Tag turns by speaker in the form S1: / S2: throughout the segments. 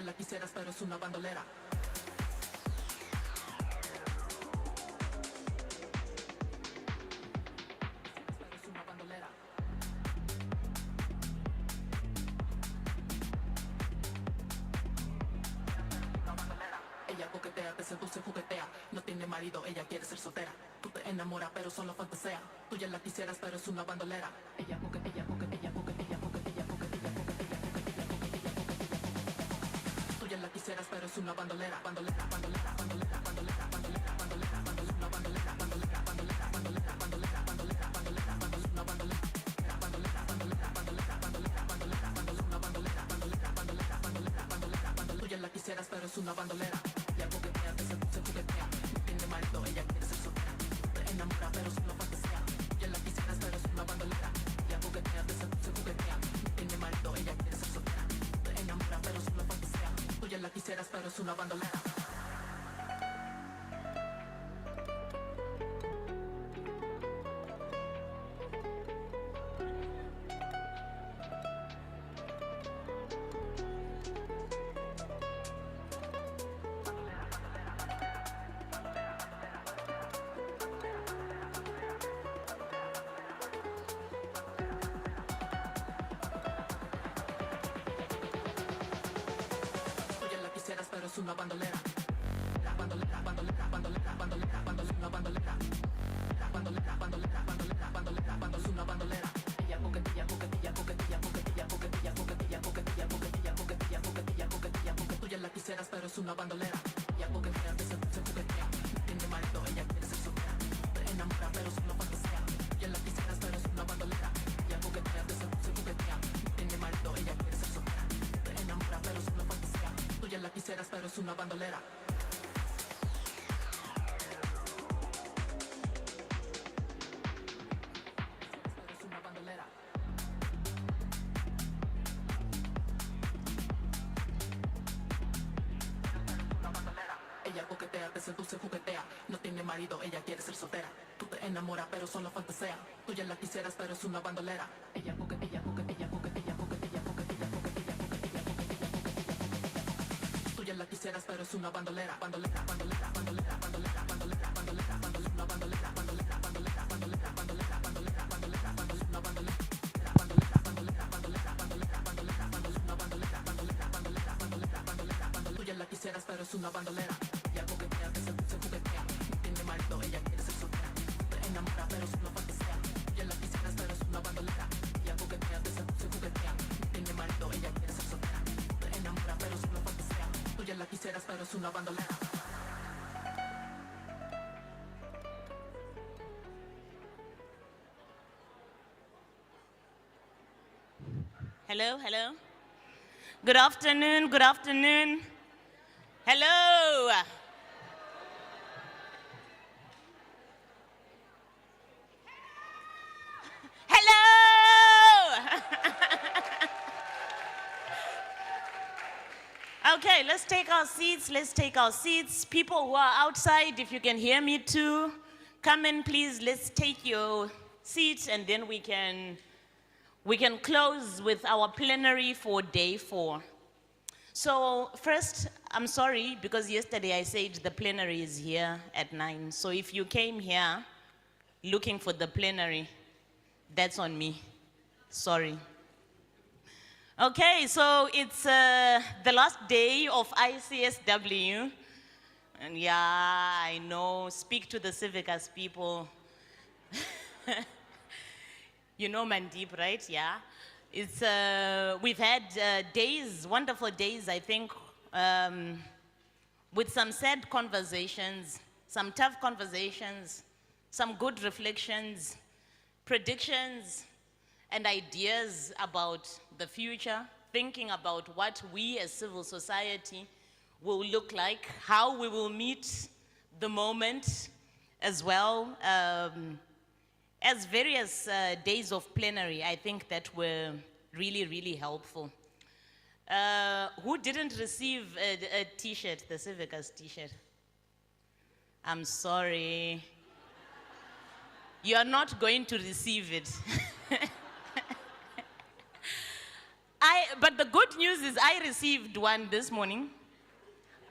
S1: la quisieras, pero es una bandolera. Pero es una bandolera. Una bandolera. Ella coquetea, te seduce, juguetea. No tiene marido, ella quiere ser soltera. Tú te enamoras, pero solo fantasea. Tú ya la quisieras, pero es una bandolera. Ella coquetea, coquetea, coquetea, coquetea, coquetea, coquetea, coquetea, coquetea, coquetea. Tú ya la quisieras, pero es una bandolera, bandolera, bandolera, bandolera, bandolera, bandolera, bandolera, bandolera, una bandolera, bandolera, bandolera, bandolera, bandolera, bandolera, bandolera, bandolera, una bandolera. Bandolera, bandolera, bandolera, bandolera, bandolera, bandolera, una bandolera, bandolera, bandolera, bandolera, bandolera, bandolera. Tú ya la quisieras, pero es una bandolera. Ya coquetea, te seduce, juguetea. No tiene marido, ella quiere ser soltera. Te enamora, pero solo fantasea. Ya la quisieras, pero es una bandolera. Ya coquetea, te seduce, juguetea. No tiene marido, ella quiere ser soltera. Te enamora, pero solo fantasea. Tú ya la quisieras, pero es una bandolera. Pero es una bandolera. La bandolera, bandolera, bandolera, bandolera, bandolera, una bandolera. La bandolera, bandolera, bandolera, bandolera, bandolera, una bandolera. Ella coquetilla, coquetilla, coquetilla, coquetilla, coquetilla, coquetilla, coquetilla, coquetilla, coquetilla, coquetilla, coquetilla, coquetilla. Tú ya la quisieras, pero es una bandolera. Ella coquetea, te seduce, juguetea. No tiene marido, ella quiere ser soltera. Te enamora, pero solo fantasea. Ya la quisieras, pero es una bandolera. Ella coquetea, te seduce, juguetea. No tiene marido, ella quiere ser soltera. Te enamora, pero solo fantasea. Tú ya la quisieras, pero es una bandolera. Pero es una bandolera. Una bandolera. Ella coquetea, te seduce, juguetea. No tiene marido, ella quiere ser soltera. Tú te enamoras, pero solo fantasea. Tú ya la quisieras, pero es una bandolera. Ella coquetea, coquetea, coquetea, coquetea, coquetea, coquetea, coquetea, coquetea, coquetea. Tú ya la quisieras, pero es una bandolera, bandolera, bandolera, bandolera, bandolera, bandolera, bandolera, bandolera, una bandolera, bandolera, bandolera, bandolera, bandolera, bandolera, bandolera, bandolera, una bandolera. Bandolera, bandolera, bandolera, bandolera, bandolera, bandolera, una bandolera, bandolera, bandolera, bandolera, bandolera, bandolera. Tú ya la quisieras, pero es una bandolera. Ya coquetea, te seduce, juguetea. No tiene marido, ella quiere ser soltera. Te enamora, pero solo fantasea. Ya la quisieras, pero es una bandolera. Ya coquetea, te seduce, juguetea. No tiene marido, ella quiere ser soltera. Te enamora, pero solo fantasea. Tú ya la quisieras, pero es una bandolera.
S2: Hello, hello. Good afternoon, good afternoon. Hello. Hello. Okay, let's take our seats. Let's take our seats. People who are outside, if you can hear me too, come in, please. Let's take your seats, and then we can close with our plenary for day 4. So first, I'm sorry, because yesterday I said the plenary is here at 9. So if you came here looking for the plenary, that's on me. Sorry. Okay, so it's the last day of ICSW. And yeah, I know, speak to the Civicus people. You know Mandeep, right? Yeah. It's, we've had days, wonderful days, I think, with some sad conversations, some tough conversations, some good reflections, predictions, and ideas about the future, thinking about what we as civil society will look like, how we will meet the moment as well. As various days of plenary, I think that were really, really helpful. Who didn't receive a t-shirt, the Civicus t-shirt? I'm sorry. You are not going to receive it. But the good news is I received one this morning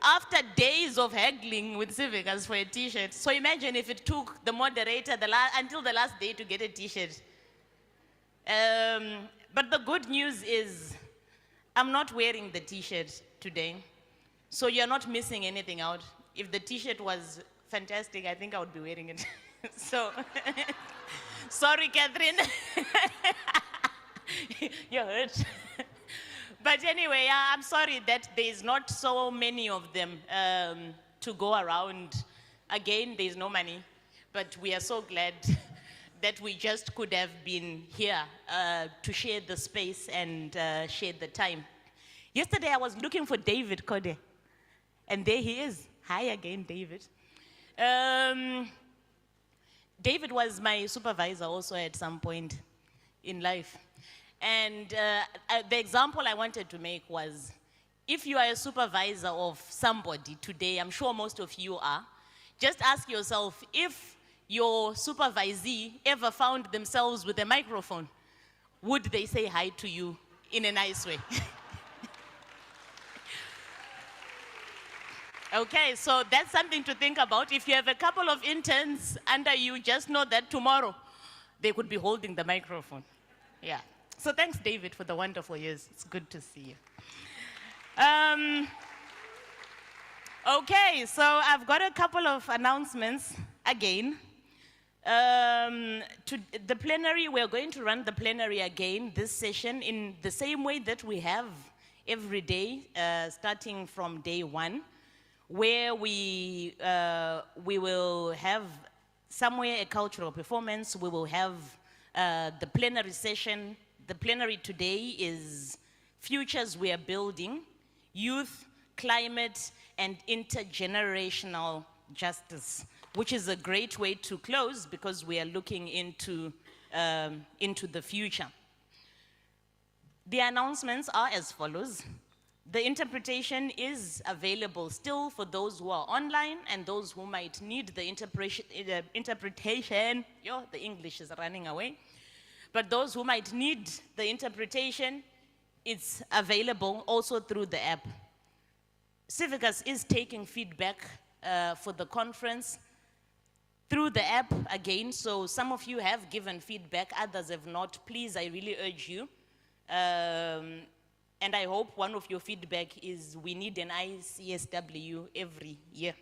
S2: after days of haggling with Civicus for a t-shirt. So imagine if it took the moderator until the last day to get a t-shirt. But the good news is I'm not wearing the t-shirt today. So you're not missing anything out. If the t-shirt was fantastic, I think I would be wearing it. So, sorry, Catherine. You're hurt. But anyway, I'm sorry that there's not so many of them to go around. Again, there's no money, but we are so glad that we just could have been here to share the space and share the time. Yesterday, I was looking for David Kode, and there he is. Hi again, David. David was my supervisor also at some point in life. And the example I wanted to make was, if you are a supervisor of somebody today, I'm sure most of you are, just ask yourself, if your supervisee ever found themselves with a microphone, would they say hi to you in a nice way? Okay, so that's something to think about. If you have a couple of interns under you, just know that tomorrow they could be holding the microphone. Yeah. So thanks, David, for the wonderful years. It's good to see you. Okay, so I've got a couple of announcements again. To the plenary, we're going to run the plenary again this session in the same way that we have every day, starting from day one, where we will have somewhere a cultural performance. We will have the plenary session. The plenary today is Futures We Are Building, Youth, Climate, and Intergenerational Justice, which is a great way to close because we are looking into the future. The announcements are as follows. The interpretation is available still for those who are online and those who might need the interpretation. The English is running away. But those who might need the interpretation, it's available also through the app. Civicus is taking feedback for the conference through the app again, so some of you have given feedback, others have not. Please, I really urge you. And I hope one of your feedback is we need an ICSW every year.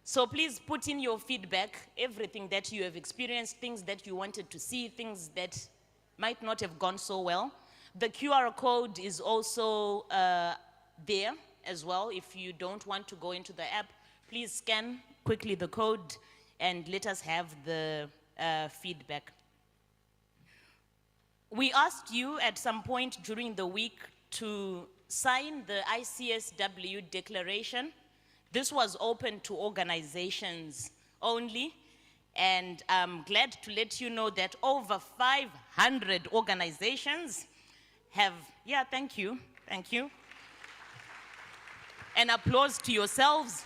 S2: So please put in your feedback, everything that you have experienced, things that you wanted to see, things that might not have gone so well. The QR code is also there as well. If you don't want to go into the app, please scan quickly the code and let us have the feedback. We asked you at some point during the week to sign the ICSW declaration. This was open to organizations only, and I'm glad to let you know that over 500 organizations have, thank you. An applause to yourselves.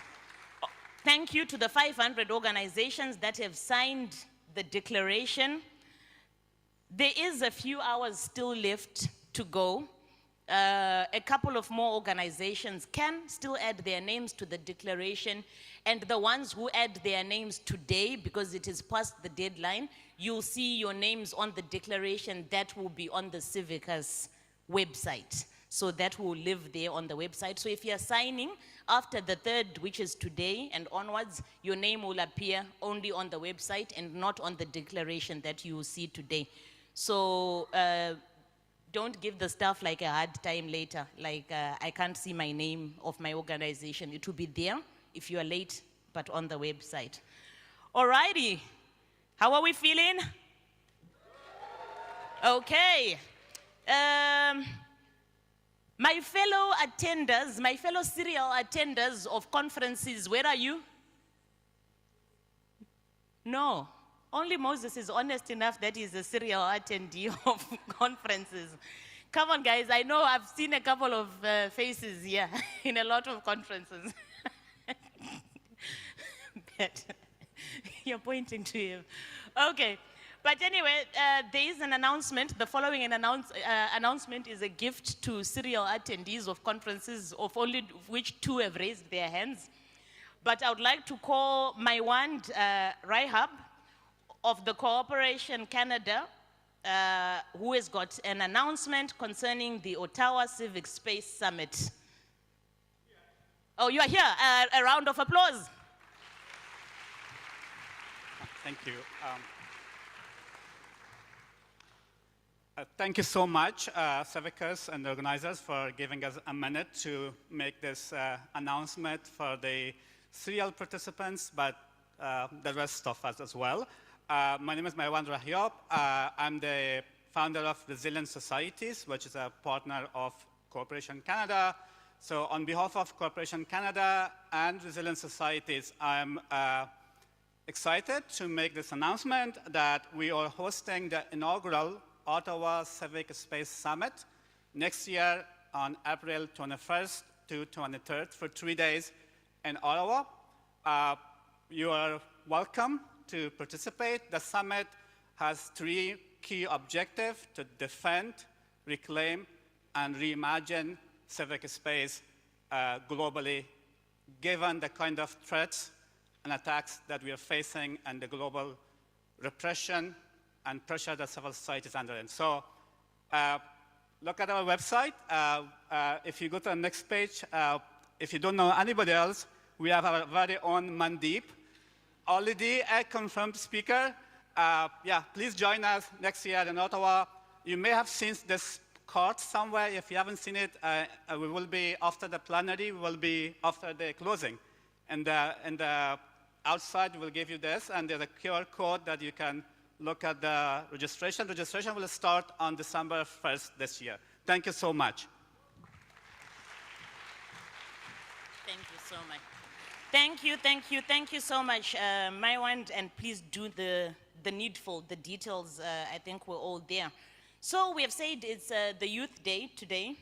S2: Thank you to the 500 organizations that have signed the declaration. There is a few hours still left to go. A couple of more organizations can still add their names to the declaration, and the ones who add their names today, because it is past the deadline, you'll see your names on the declaration that will be on the Civicus website. So that will live there on the website. So if you're signing after the 3rd, which is today and onwards, your name will appear only on the website and not on the declaration that you will see today. So don't give the staff like a hard time later, like I can't see my name of my organization. It will be there if you are late, but on the website. Alrighty, how are we feeling? Okay. My fellow attenders, my fellow serial attenders of conferences, where are you? No. Only Moses is honest enough that he's a serial attendee of conferences. Come on, guys. I know I've seen a couple of faces here in a lot of conferences. But you're pointing to him. Okay. But anyway, there is an announcement. The following announcement is a gift to serial attendees of conferences, of only which 2 have raised their hands. But I would like to call Maiwand Raihab of the Cooperation Canada, who has got an announcement concerning the Ottawa Civic Space Summit. Oh, you are here. A round of applause.
S3: Thank you. Thank you so much, Civicus and the organizers, for giving us a minute to make this announcement for the serial participants, but the rest of us as well. My name is Maiwand Rahiop. I'm the founder of Resilient Societies, which is a partner of Cooperation Canada. So on behalf of Cooperation Canada and Resilient Societies, I'm excited to make this announcement that we are hosting the inaugural Ottawa Civic Space Summit next year on April 21st to 23rd for 3 days in Ottawa. You are welcome to participate. The summit has 3 key objectives: to defend, reclaim, and reimagine civic space globally, given the kind of threats and attacks that we are facing and the global repression and pressure that civil society is under. And so look at our website. If you go to the next page, if you don't know anybody else, we have our very own Mandeep, already a confirmed speaker. Yeah, please join us next year in Ottawa. You may have seen this card somewhere. If you haven't seen it, we will be after the plenary, we will be after the closing. And the outside we'll give you this, and there's a QR code that you can look at the registration. Registration will start on December 1st this year. Thank you so much.
S2: Thank you so much. Thank you so much, Maiwand, and please do the needful, the details. I think we're all there. So we have said it's the Youth Day today.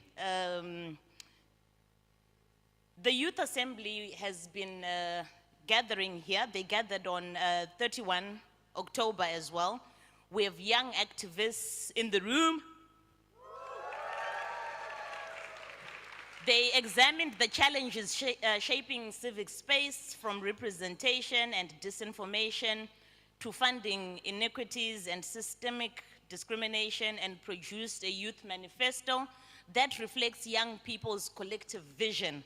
S2: The Youth Assembly has been gathering here. They gathered on 31 October as well. We have young activists in the room. They examined the challenges shaping civic space, from representation and disinformation to funding inequities and systemic discrimination, and produced a youth manifesto that reflects young people's collective vision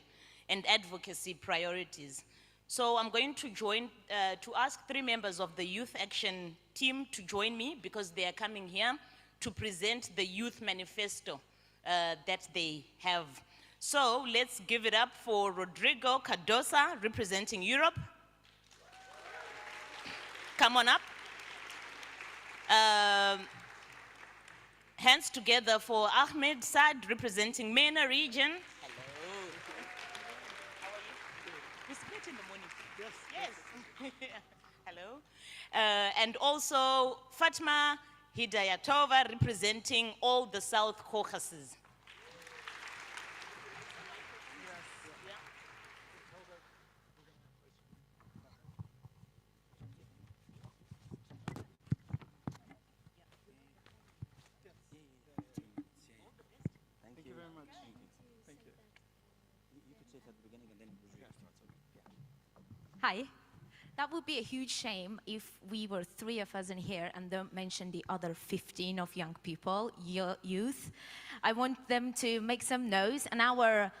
S2: and advocacy priorities. So I'm going to ask 3 members of the Youth Action team to join me, because they are coming here to present the youth manifesto that they have. So let's give it up for Rodrigo Cardosa, representing Europe. Come on up. Hands together for Ahmed Saad, representing MENA region. Hello. How are you? We split in the morning. Yes. Hello. And also Fatma Hidayatova, representing all the South Caucasus.
S4: Hi. That would be a huge shame if we were 3 of us in here and don't mention the other 15 of young people, youth. I want them to make some noise, and our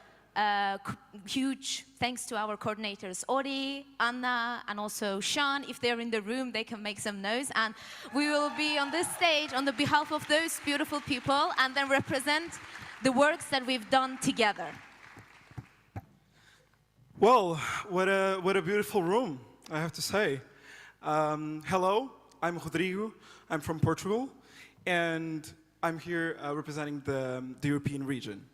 S4: huge thanks to our coordinators, Ori, Anna, and also Sean. If they're in the room, they can make some noise. And we will be on this stage on the behalf of those beautiful people and then represent the works that we've done together.
S5: Well, what a beautiful room, I have to say. Hello, I'm Rodrigo. I'm from Portugal, and I'm here representing the European region.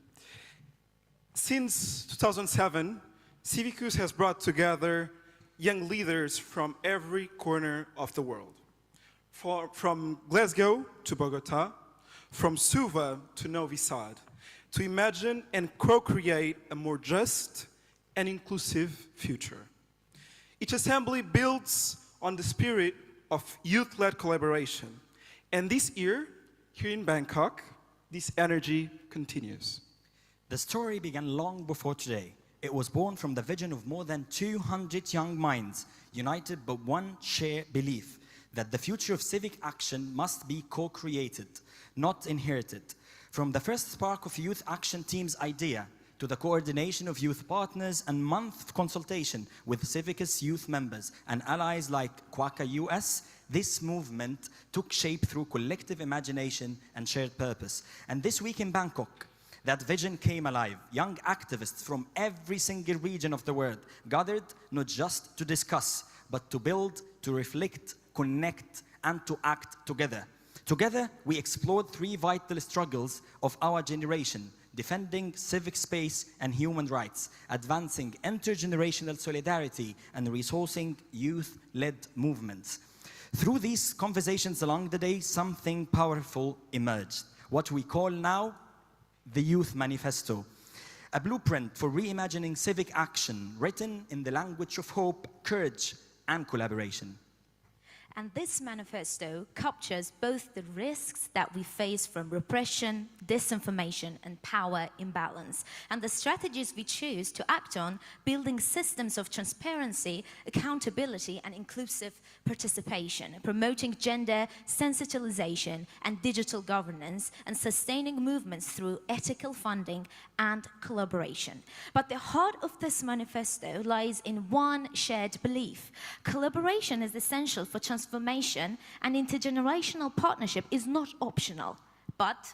S5: Since 2007, Civicus has brought together young leaders from every corner of the world. From Glasgow to Bogota, from Suva to Novi Sad, to imagine and co-create a more just and inclusive future. Each assembly builds on the spirit of youth-led collaboration And this year, here in Bangkok, this energy continues.
S6: The story began long before today. It was born from the vision of more than 200 young minds, united by one shared belief that the future of civic action must be co-created, not inherited. From the first spark of Youth Action Team's idea to the coordination of youth partners and month consultation with Civicus youth members and allies like Quaka US, this movement took shape through collective imagination and shared purpose. And this week in Bangkok, that vision came alive. Young activists from every single region of the world gathered not just to discuss, but to build, to reflect, connect, and to act together. Together, we explored three vital struggles of our generation: defending civic space and human rights, advancing intergenerational solidarity, and resourcing youth-led movements. Through these conversations along the day, something powerful emerged, what we call now the Youth Manifesto, a blueprint for reimagining civic action written in the language of hope, courage, and collaboration.
S4: And this manifesto captures both the risks that we face from repression, disinformation, and power imbalance, and the strategies we choose to act on, building systems of transparency, accountability, and inclusive participation, promoting gender sensitization and digital governance, and sustaining movements through ethical funding and collaboration. But the heart of this manifesto lies in one shared belief. Collaboration is essential for transformation, and intergenerational partnership is not optional, but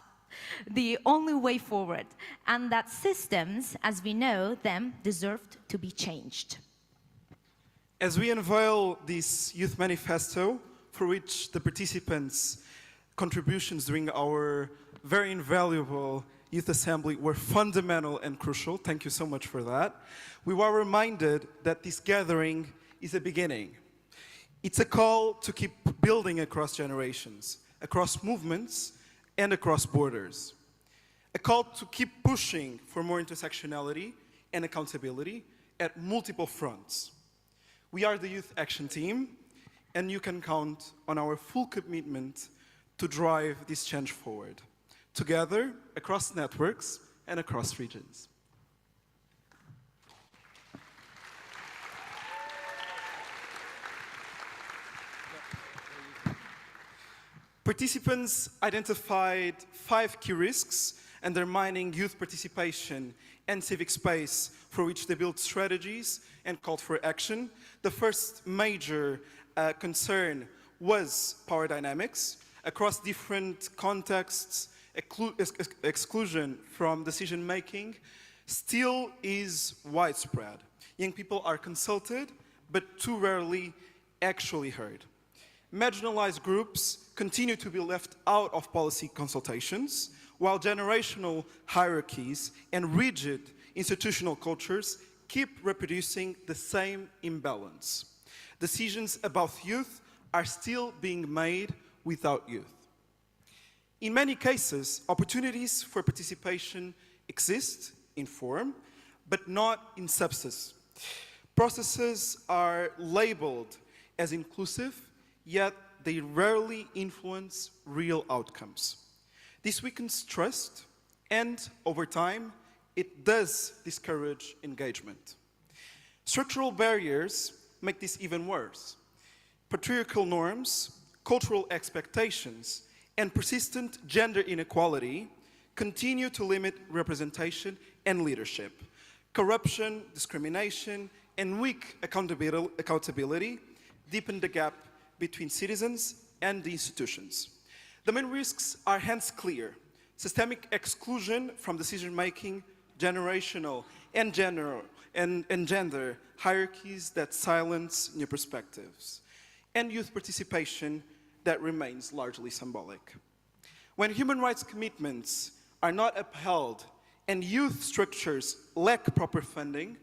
S4: the only way forward, and that systems, as we know them, deserved to be changed.
S5: As we unveil this Youth Manifesto, for which the participants' contributions during our very invaluable Youth Assembly were fundamental and crucial, thank you so much for that, we were reminded that this gathering is a beginning. It's a call to keep building across generations, across movements, and across borders. A call to keep pushing for more intersectionality and accountability at multiple fronts. We are the Youth Action Team, and you can count on our full commitment to drive this change forward, together, across networks and across regions. Participants identified 5 key risks undermining youth participation and civic space for which they built strategies and called for action. The first major concern was power dynamics. Across different contexts, exclusion from decision-making still is widespread. Young people are consulted, but too rarely actually heard. Marginalized groups continue to be left out of policy consultations, while generational hierarchies and rigid institutional cultures keep reproducing the same imbalance. Decisions about youth are still being made without youth. In many cases, opportunities for participation exist in form, but not in substance. Processes are labeled as inclusive, yet they rarely influence real outcomes. This weakens trust, and over time, it does discourage engagement. Structural barriers make this even worse. Patriarchal norms, cultural expectations, and persistent gender inequality continue to limit representation and leadership. Corruption, discrimination, and weak accountability deepen the gap between citizens and the institutions. The main risks are hence clear: systemic exclusion from decision-making, generational and gender hierarchies that silence new perspectives, and youth participation that remains largely symbolic. When human rights commitments are not upheld and youth structures lack proper funding,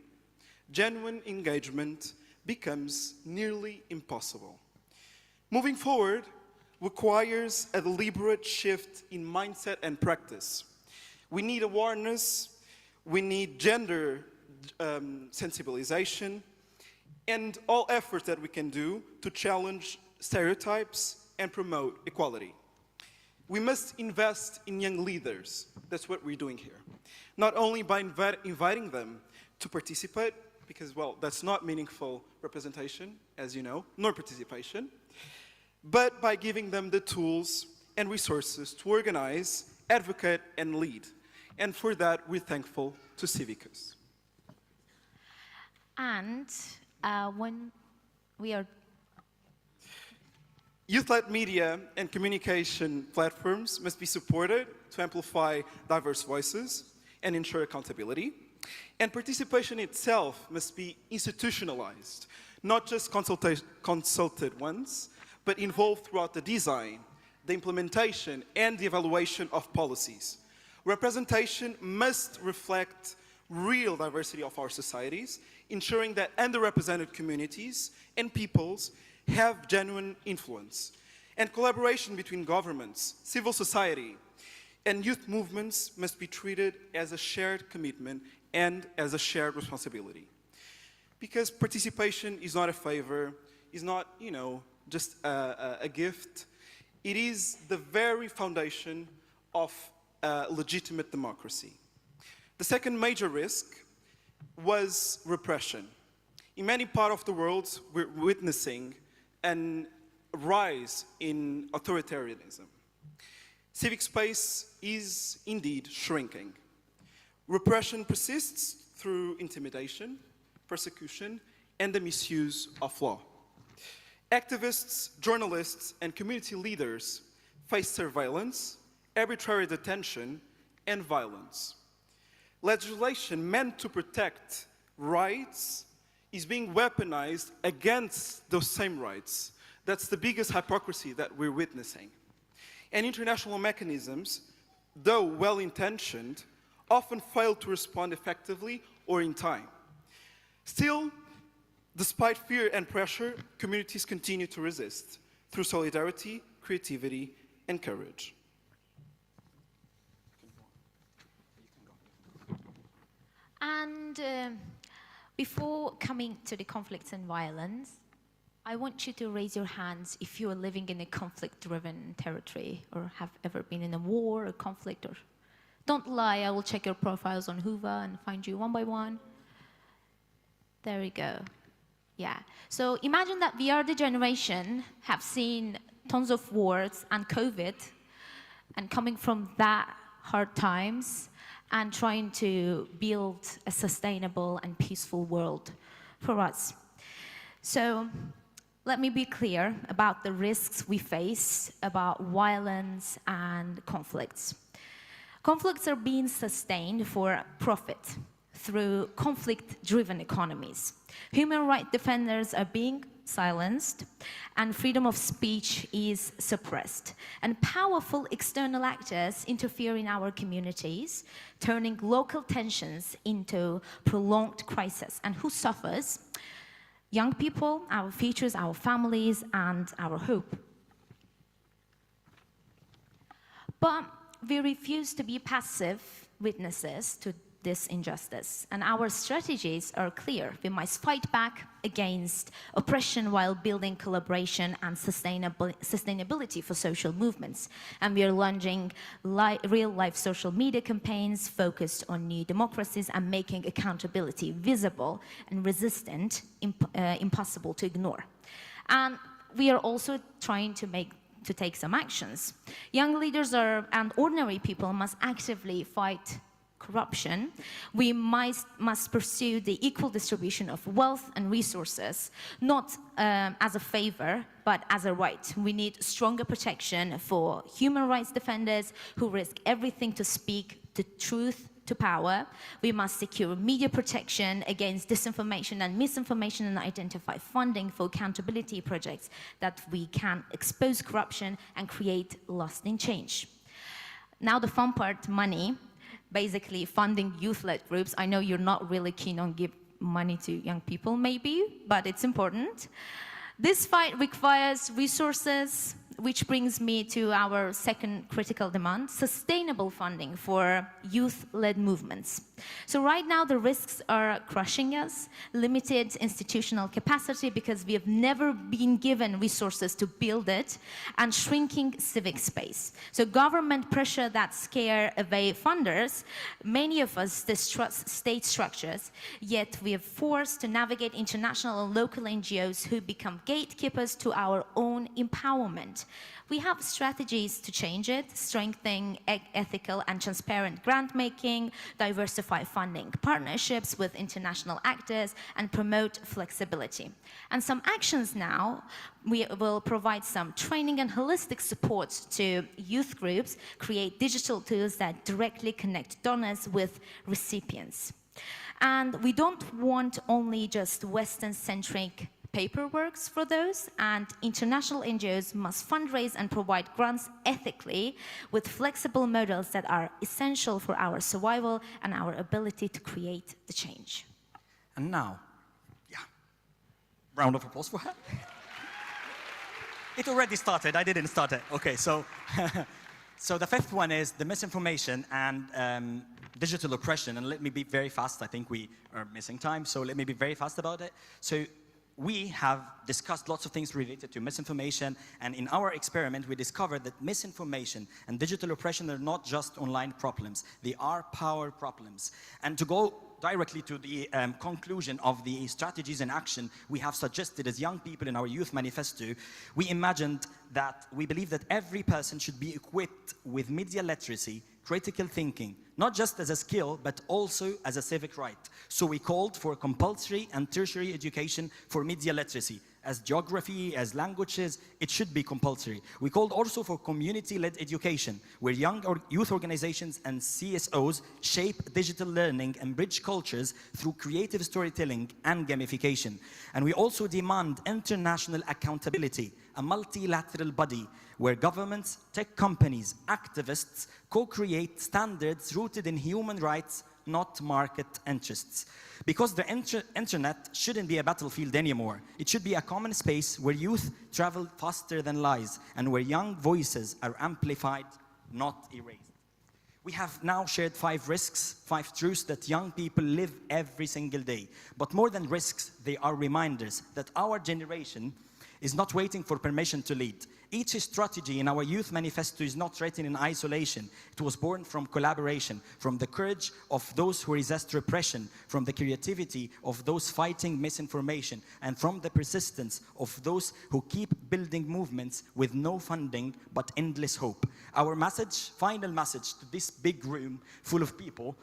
S5: genuine engagement becomes nearly impossible. Moving forward requires a deliberate shift in mindset and practice. We need awareness, we need gender sensibilization, and all efforts that we can do to challenge stereotypes and promote equality. We must invest in young leaders. That's what we're doing here. Not only by inviting them to participate, because, well, that's not meaningful representation, as you know, nor participation, but by giving them the tools and resources to organize, advocate, and lead. And for that, we're thankful to Civicus.
S4: And when we are
S5: Youth-led media and communication platforms must be supported to amplify diverse voices and ensure accountability. And participation itself must be institutionalized, not just consulted once, but involved throughout the design, the implementation, and the evaluation of policies. Representation must reflect real diversity of our societies, ensuring that underrepresented communities and peoples have genuine influence. And collaboration between governments, civil society, and youth movements must be treated as a shared commitment and as a shared responsibility. Because participation is not a favor, is not, just a gift. It is the very foundation of legitimate democracy. The second major risk was repression. In many parts of the world, we're witnessing a rise in authoritarianism. Civic space is indeed shrinking. Repression persists through intimidation, persecution, and the misuse of law. Activists, journalists, and community leaders face surveillance, arbitrary detention, and violence. Legislation meant to protect rights is being weaponized against those same rights. That's the biggest hypocrisy that we're witnessing. And international mechanisms, though well-intentioned, often fail to respond effectively or in time. Still, despite fear and pressure, communities continue to resist through solidarity, creativity, and courage.
S4: And before coming to the conflicts and violence, I want you to raise your hands if you are living in a conflict-driven territory or have ever been in a war or conflict. Or don't lie, I will check your profiles on Hoover and find you one by one. There we go. Yeah. So imagine that we are the generation have seen tons of wars and COVID, and coming from that hard times, and trying to build a sustainable and peaceful world for us. So let me be clear about the risks we face about violence and conflicts. Conflicts are being sustained for profit through conflict-driven economies. Human rights defenders are being silenced, and freedom of speech is suppressed. And powerful external actors interfere in our communities, turning local tensions into prolonged crisis. And who suffers? Young people, our futures, our families, and our hope. But we refuse to be passive witnesses to this injustice, and our strategies are clear. We must fight back against oppression while building collaboration and sustainability for social movements. And we are launching real-life social media campaigns focused on new democracies and making accountability visible and resistant, impossible to ignore. And we are also trying to take some actions. Young leaders and ordinary people must actively fight corruption. We must pursue the equal distribution of wealth and resources, not as a favor, but as a right. We need stronger protection for human rights defenders who risk everything to speak the truth to power. We must secure media protection against disinformation and misinformation, and identify funding for accountability projects that we can expose corruption and create lasting change. Now the fun part, money. Basically funding youth-led groups. I know you're not really keen on giving money to young people, maybe, but it's important. This fight requires resources, which brings me to our second critical demand, sustainable funding for youth-led movements. So right now the risks are crushing us, limited institutional capacity because we have never been given resources to build it, and shrinking civic space. So government pressure that scare away funders, many of us distrust state structures, yet we are forced to navigate international and local NGOs who become gatekeepers to our own empowerment. We have strategies to change it, strengthening ethical and transparent grant making, diversify funding partnerships with international actors, and promote flexibility. And some actions now, we will provide some training and holistic support to youth groups, create digital tools that directly connect donors with recipients. And we don't want only just Western-centric paperworks for those, and international NGOs must fundraise and provide grants ethically with flexible models that are essential for our survival and our ability to create the change.
S6: And now, round of applause for her. It already started, I didn't start it. Okay, so, so the fifth one is the misinformation and digital oppression, and let me be very fast, I think we are missing time, so let me be very fast about it. So we have discussed lots of things related to misinformation, and in our experiment we discovered that misinformation and digital oppression are not just online problems, they are power problems. And to go directly to the conclusion of the strategies and action we have suggested as young people in our youth manifesto, we imagined that we believe that every person should be equipped with media literacy, critical thinking, not just as a skill, but also as a civic right. So we called for compulsory and tertiary education for media literacy. As geography, as languages, it should be compulsory. We called also for community-led education, where youth organizations and CSOs shape digital learning and bridge cultures through creative storytelling and gamification. And we also demand international accountability, a multilateral body where governments, tech companies, activists co-create standards rooted in human rights, not market interests. Because the internet shouldn't be a battlefield anymore. It should be a common space where youth travel faster than lies and where young voices are amplified, not erased. We have now shared 5 risks, 5 truths that young people live every single day. But more than risks, they are reminders that our generation is not waiting for permission to lead. Each strategy in our youth manifesto is not written in isolation. It was born from collaboration, from the courage of those who resist repression, from the creativity of those fighting misinformation, and from the persistence of those who keep building movements with no funding but endless hope. Our message, final message to this big room full of people,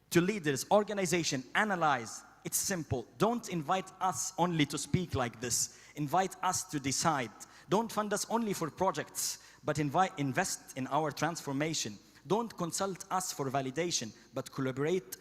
S6: to leaders, organizations, analyze. It's simple. Don't invite us only to speak like this. Invite us to decide. Don't fund us only for projects, but invest in our transformation. Don't consult us for validation, but collaborate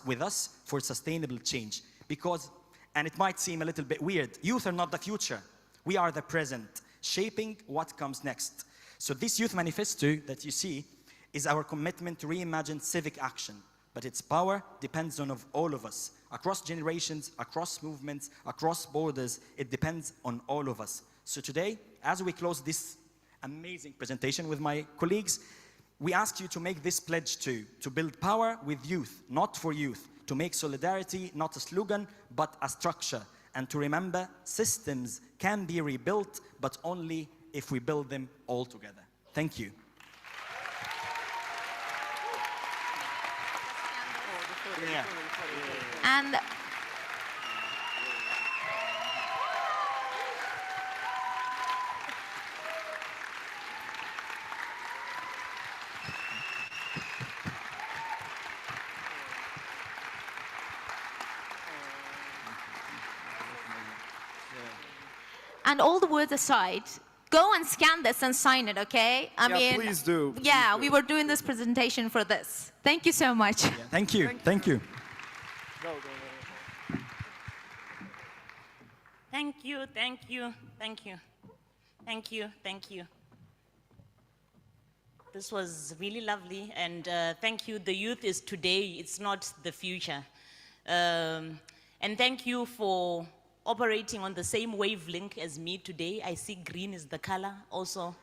S6: with us for sustainable change. Because, and it might seem a little bit weird, youth are not the future. We are the present, shaping what comes next. So this youth manifesto that you see is our commitment to reimagine civic action. But its power depends on all of us. Across generations, across movements, across borders, it depends on all of us. So today, as we close this amazing presentation with my colleagues, we ask you to make this pledge too, to build power with youth, not for youth, to make solidarity not a slogan, but a structure, and to remember systems can be rebuilt, but only if we build them all together. Thank you. Yeah.
S4: And all the words aside, go and scan this and sign it, okay? I mean,
S5: please do.
S4: Yeah,
S5: Please do.
S4: we were doing this presentation for this. Thank you so much.
S6: Yeah, thank you. Thank you.
S2: Thank you, thank you, thank you, thank you, thank you. This was really lovely, and thank you. The youth is today, it's not the future. And thank you for operating on the same wavelength as me today. I see green is the color also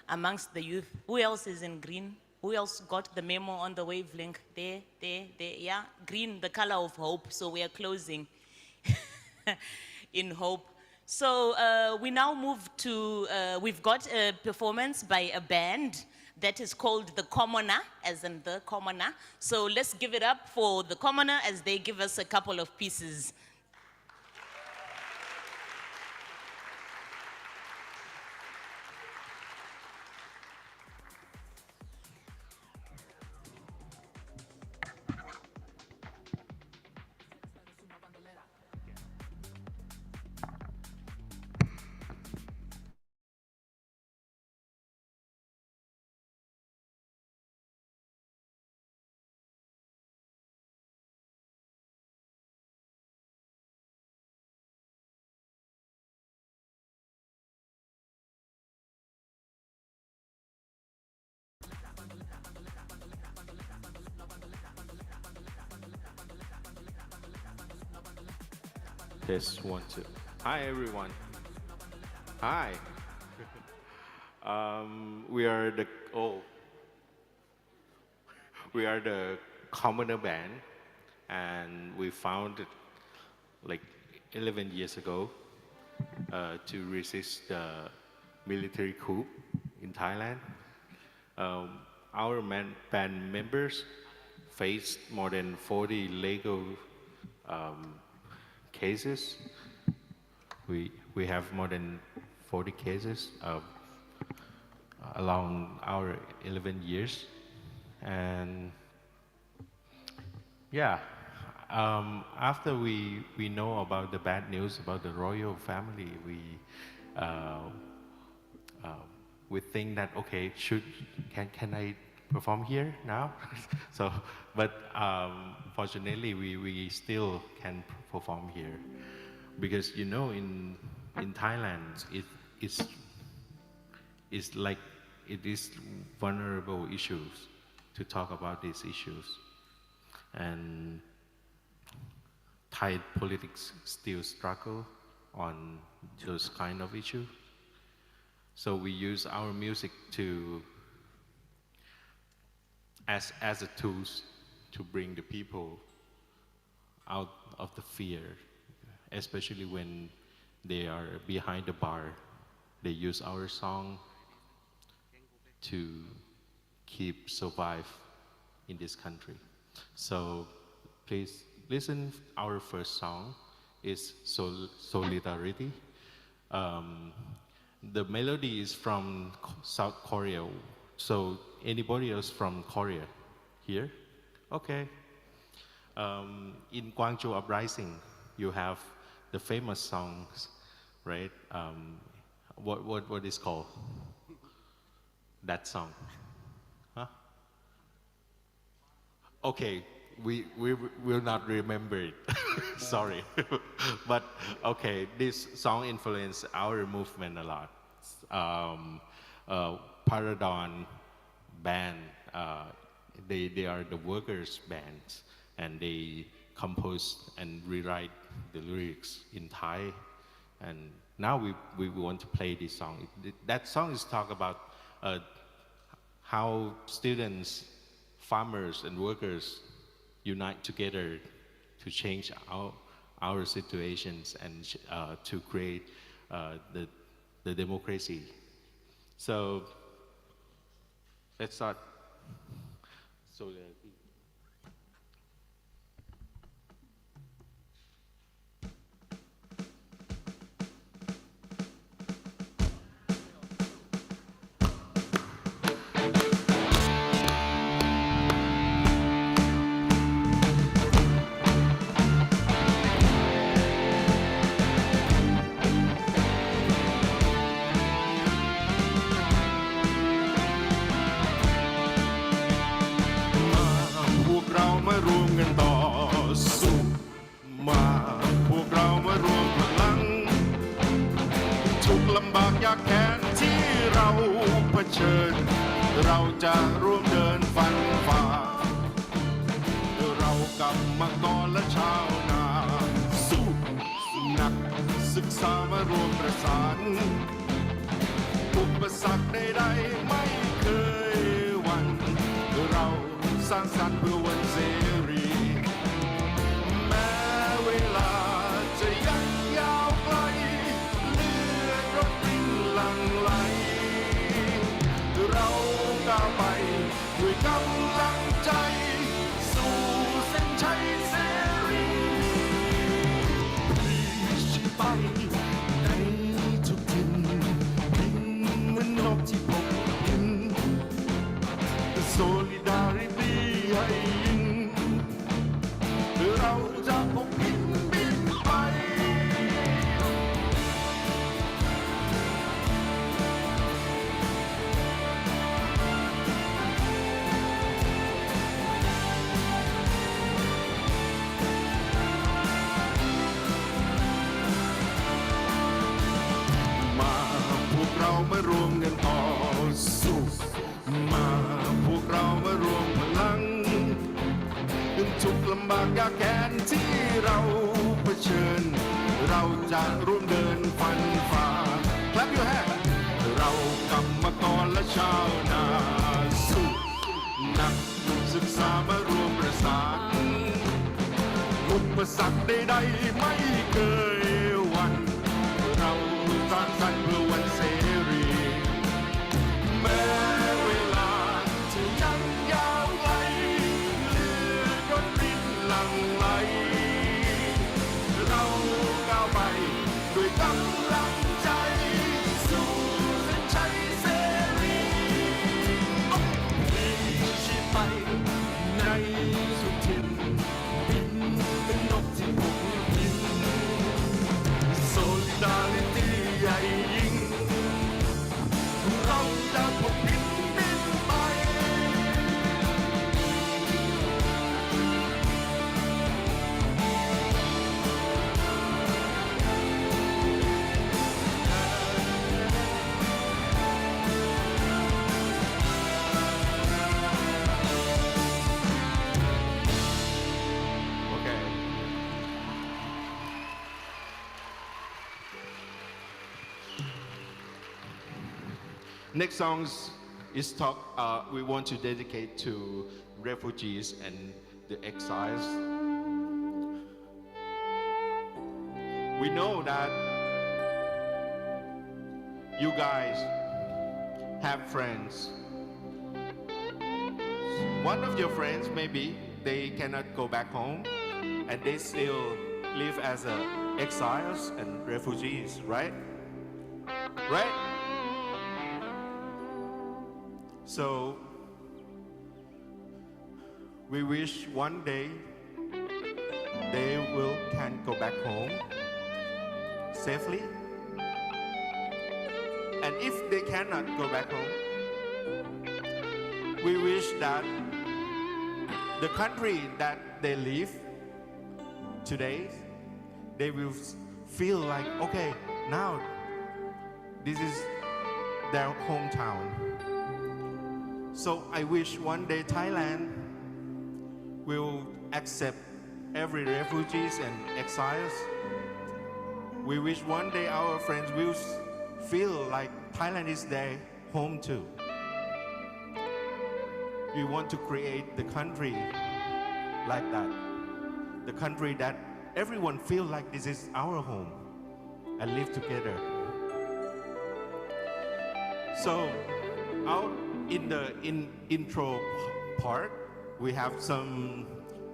S2: amongst the youth. Who else is in green? Who else got the memo on the wavelength? There, yeah. Green, the color of hope. So we are closing in hope. So we now move to, we've got a performance by a band that is called The Commoner, as in The Commoner. So let's give it up for The Commoner as they give us a couple of pieces.
S7: Test 1, 2. Hi, everyone. Hi. We are the Commoner Band, and we founded like 11 years ago to resist the military coup in Thailand. Our band members faced more than 40 legal cases. We have more than 40 cases along our 11 years, and yeah, after we know about the bad news about the royal family, we think that okay, can I perform here now? So, but fortunately, we still can perform here, because you know in Thailand it's like it is vulnerable issues to talk about these issues, and Thai politics still struggle on those kind of issues. So we use our music to as a tools to bring the people out of the fear, especially when they are behind the bar. They use our song to keep survive in this country. So please listen. Our first song is Solidarity. The melody is from South Korea. So anybody else from Korea here? Okay. In Gwangju Uprising, you have the famous songs, right? What is called that song? Huh? Okay, we will not remember it. Sorry, but okay, this song influenced our movement a lot. Paradon band, they are the workers' bands, and they compose and rewrite the lyrics in Thai. And now we want to play this song. That song is talk about how students, farmers, and workers unite together to change our situations and to create the democracy. So let's start.
S8: ใดๆไม่เคยหวั่นเราสร้างสรรค์เพื่อวันเสรีแม้เวลาจะยังยาวไกลเลือดรถรินหลั่งไหลเราก้าวไปด้วยกำลังใจสู่เส้นชัยเสรีฉันไปในทุกทิศบินเหมือนนกที่พบบิน Solidarity ให้ยิ่งเราจะพบบินไปมาพวกเรามารวมกันต่อสู้มาพวกเรามารวมพลังทุกลำบากยากแค้นที่เราเผชิญเราจะร่วมเดินฟันฝ่า Clap your hands เรากรรมกรและชาวนาสู้นักศึกษามารวมประสานอุปสรรคใดๆไม่เคยหวั่นเราสร้างสรรค์เพื่อวันเสรีแม้เวลาจะยังยาวไกลเลือดรถรินหลั่งไหลเราก้าวไปด้วยกำลังใจสู่เส้นชัยเสรีมีชีพไปในสุดทินบินเป็นนกที่พกบิน Solidarity ใหญ่ยิ่งเราจะพกบินไป Okay. Next songs is talk. We want to dedicate to refugees and the exiles. We know that you guys have friends. One of your friends maybe they cannot go back home, and they still live as exiles and refugees, right? Right? So we wish one day they can go back home safely. And if they cannot go back home, we wish that the country that they live today, they will feel like, okay, now this is their hometown. So I wish one day Thailand will accept every refugees and exiles. We wish one day our friends will feel like Thailand is their home too. We want to create the country like that. The country that everyone feel like this is our home and live together. So out in the intro part, we have some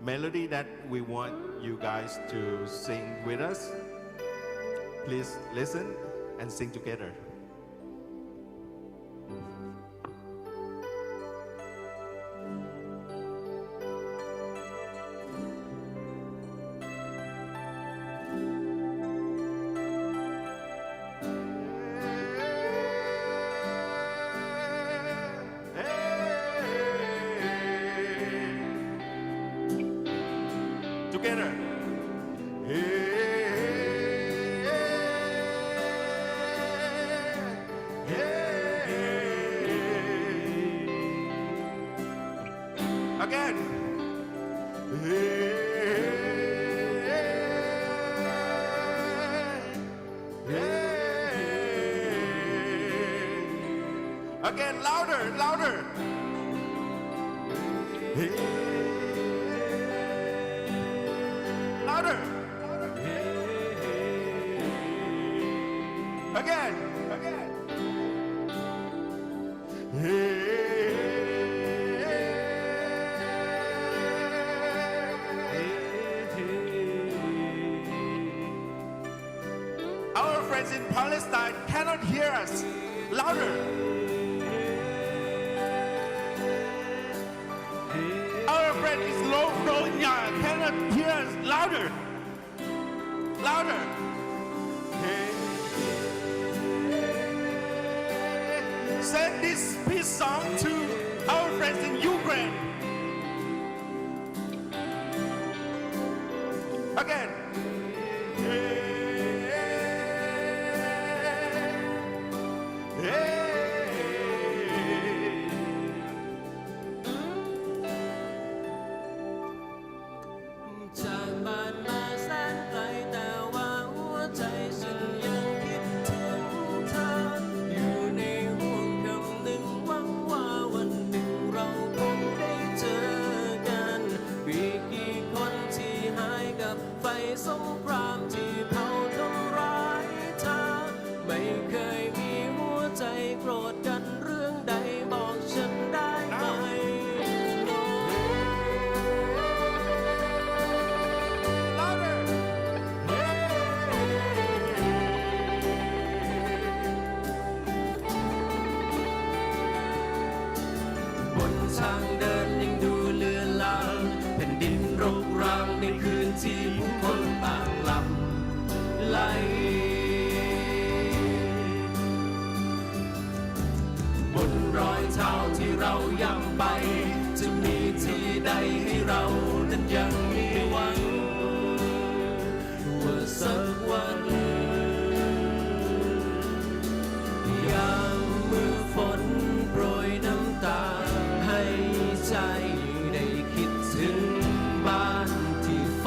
S8: melody that we want you guys to sing with us. Please listen and sing together. Together. Again. Again, louder, louder. Louder. Again. Our friends in Palestine cannot hear us. Louder. Our friend is Rohingya cannot hear us. Louder. Louder. Send this peace song to our friends in Ukraine. Again.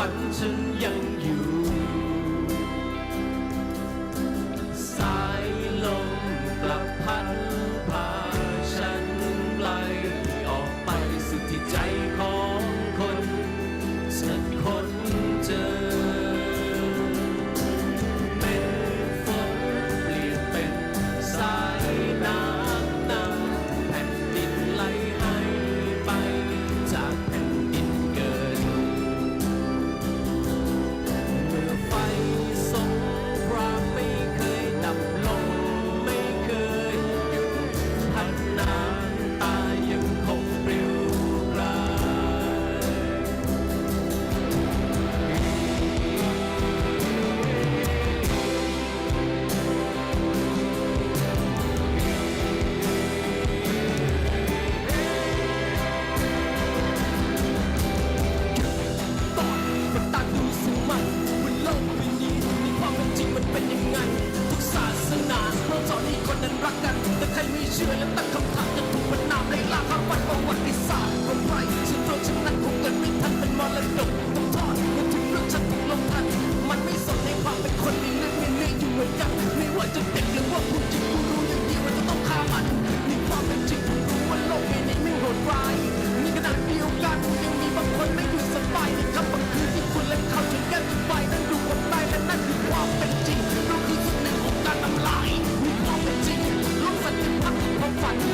S1: ฝัน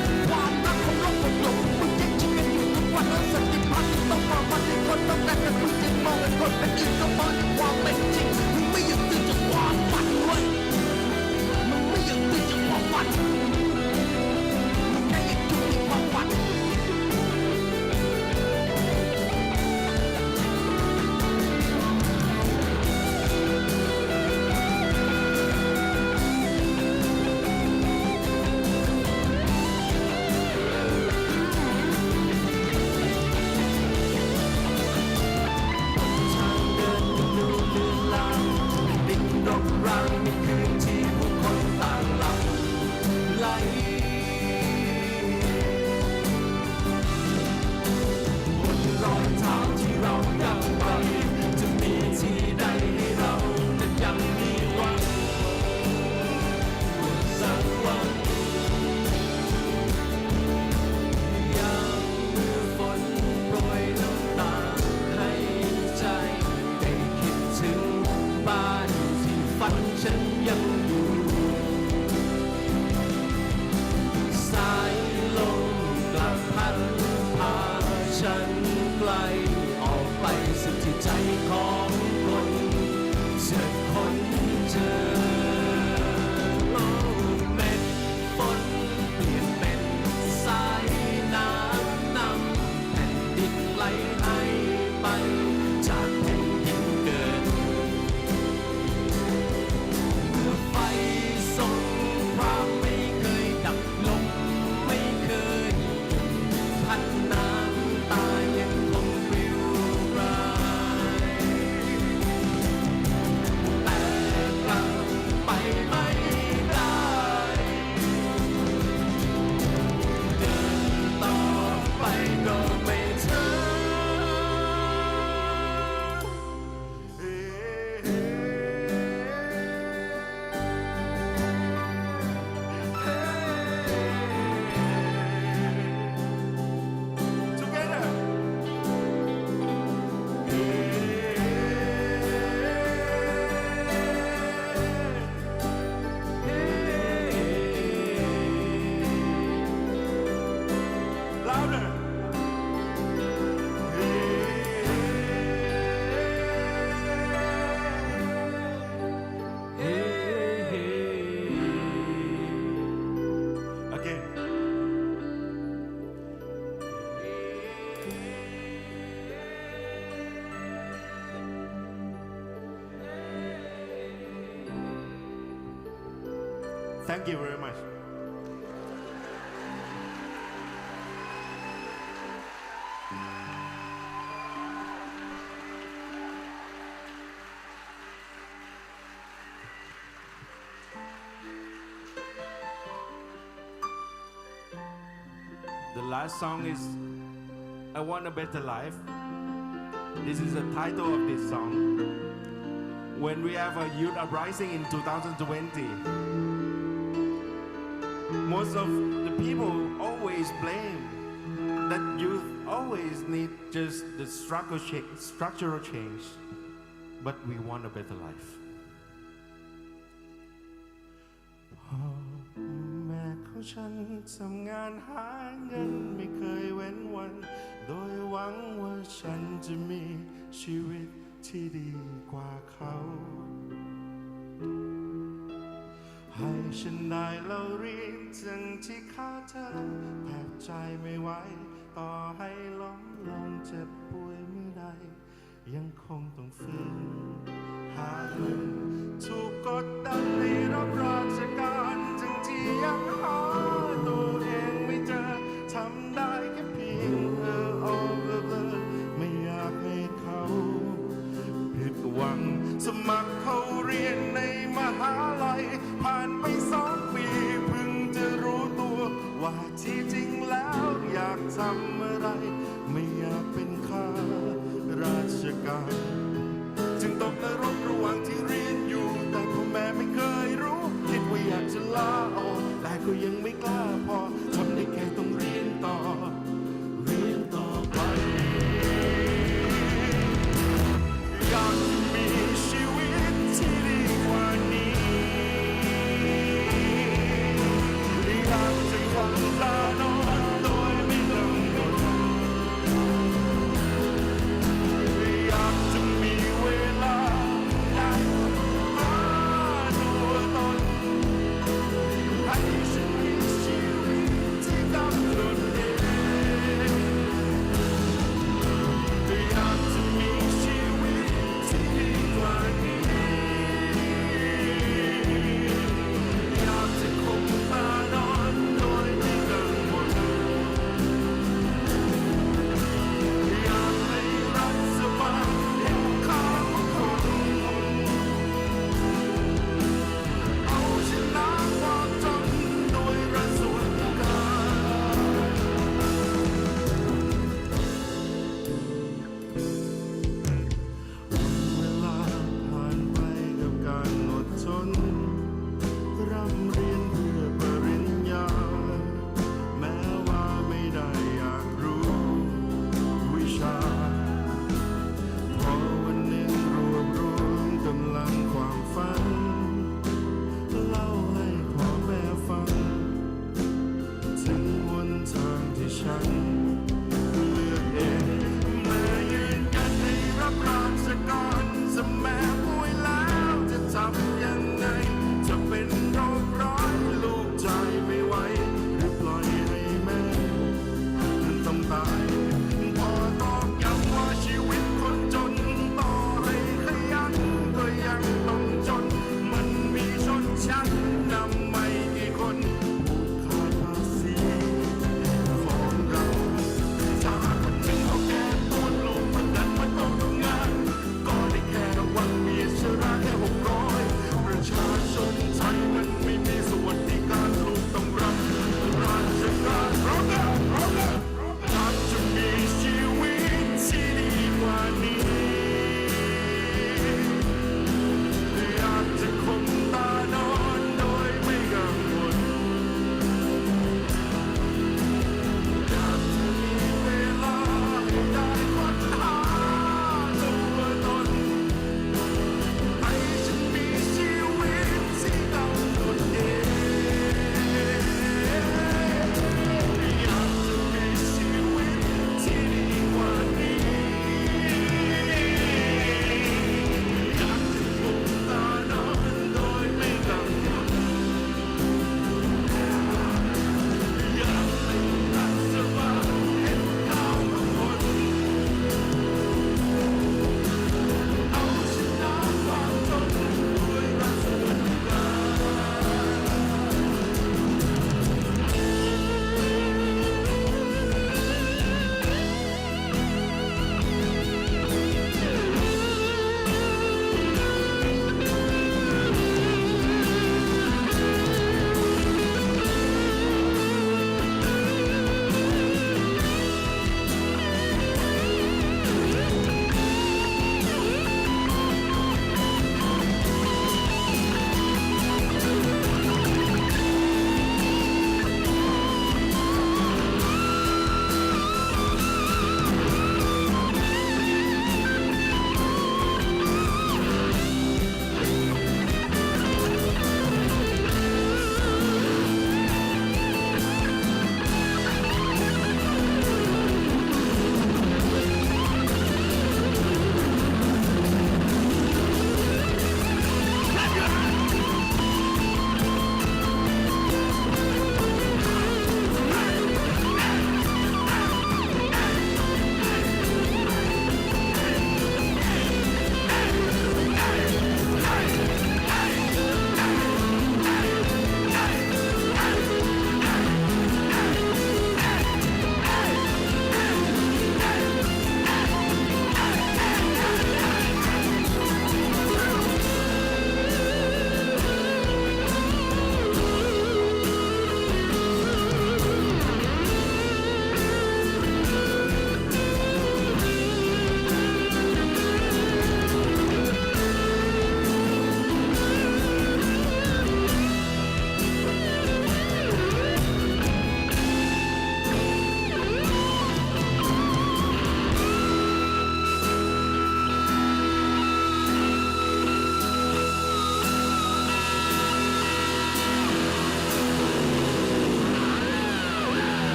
S9: บ้านที่ฝันฉันยังอยู่สายลมกลับพัดพาฉันไกลออกไปสุดที่ใจของคนจะค้นเจอเม็ดฝนเปลี่ยนเป็นสายน้ำนำแผ่นดินไหลให้ไปจากแผ่นดินเกิดเมื่อไฟสงครามไม่เคยดับลงไม่เคยพันน้ำตายังคงปลิวรายแต่กลับไปไม่ได้เดินต่อไปก็ไม่เจอ
S8: Thank you very much. The last song is I Want a Better Life. This is the title of this song. When we have a youth uprising in 2020, most of the people always blame that youth always need just the structural change, but we want a better life. พ่อแม่ของฉันทำงานหาเงินไม่เคยเว้นวัน โดยหวังว่าฉันจะมีชีวิตที่ดีกว่าเขา ให้ฉันได้เล่าเรียนถึงที่ขาดเธอแทบใจไม่ไหวต่อให้ล้มลงเจ็บป่วยเมื่อใดยังคงต้องฝืนหาเงินถูกกดดันให้รับราชการทั้งที่ยังหาตัวเองไม่เจอทำได้แค่เพียงไม่อยากให้เขาผิดหวังสมัครเข้าเรียนในมหาลัยผ่านไป2 ปีเพิ่งจะรู้ตัวว่าที่จริงแล้วอยากทำอะไรไม่อยากเป็นข้าราชการจึงตกนรกระหว่างที่เรียน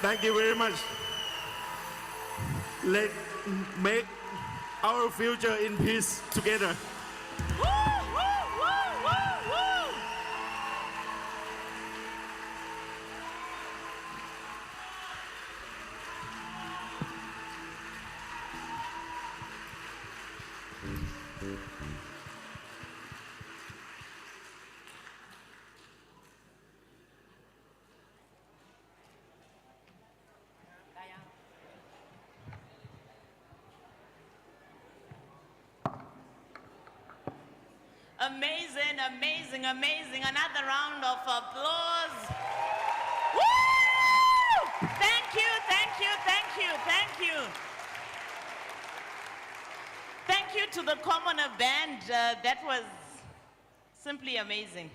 S8: Thank you very much. Let's make our future in peace together.
S2: Woo, woo, woo, woo, woo. Amazing, amazing, amazing. Another round of applause. Woo! Thank you, thank you, thank you, thank you. Thank you to the Commoner Band. That was simply amazing.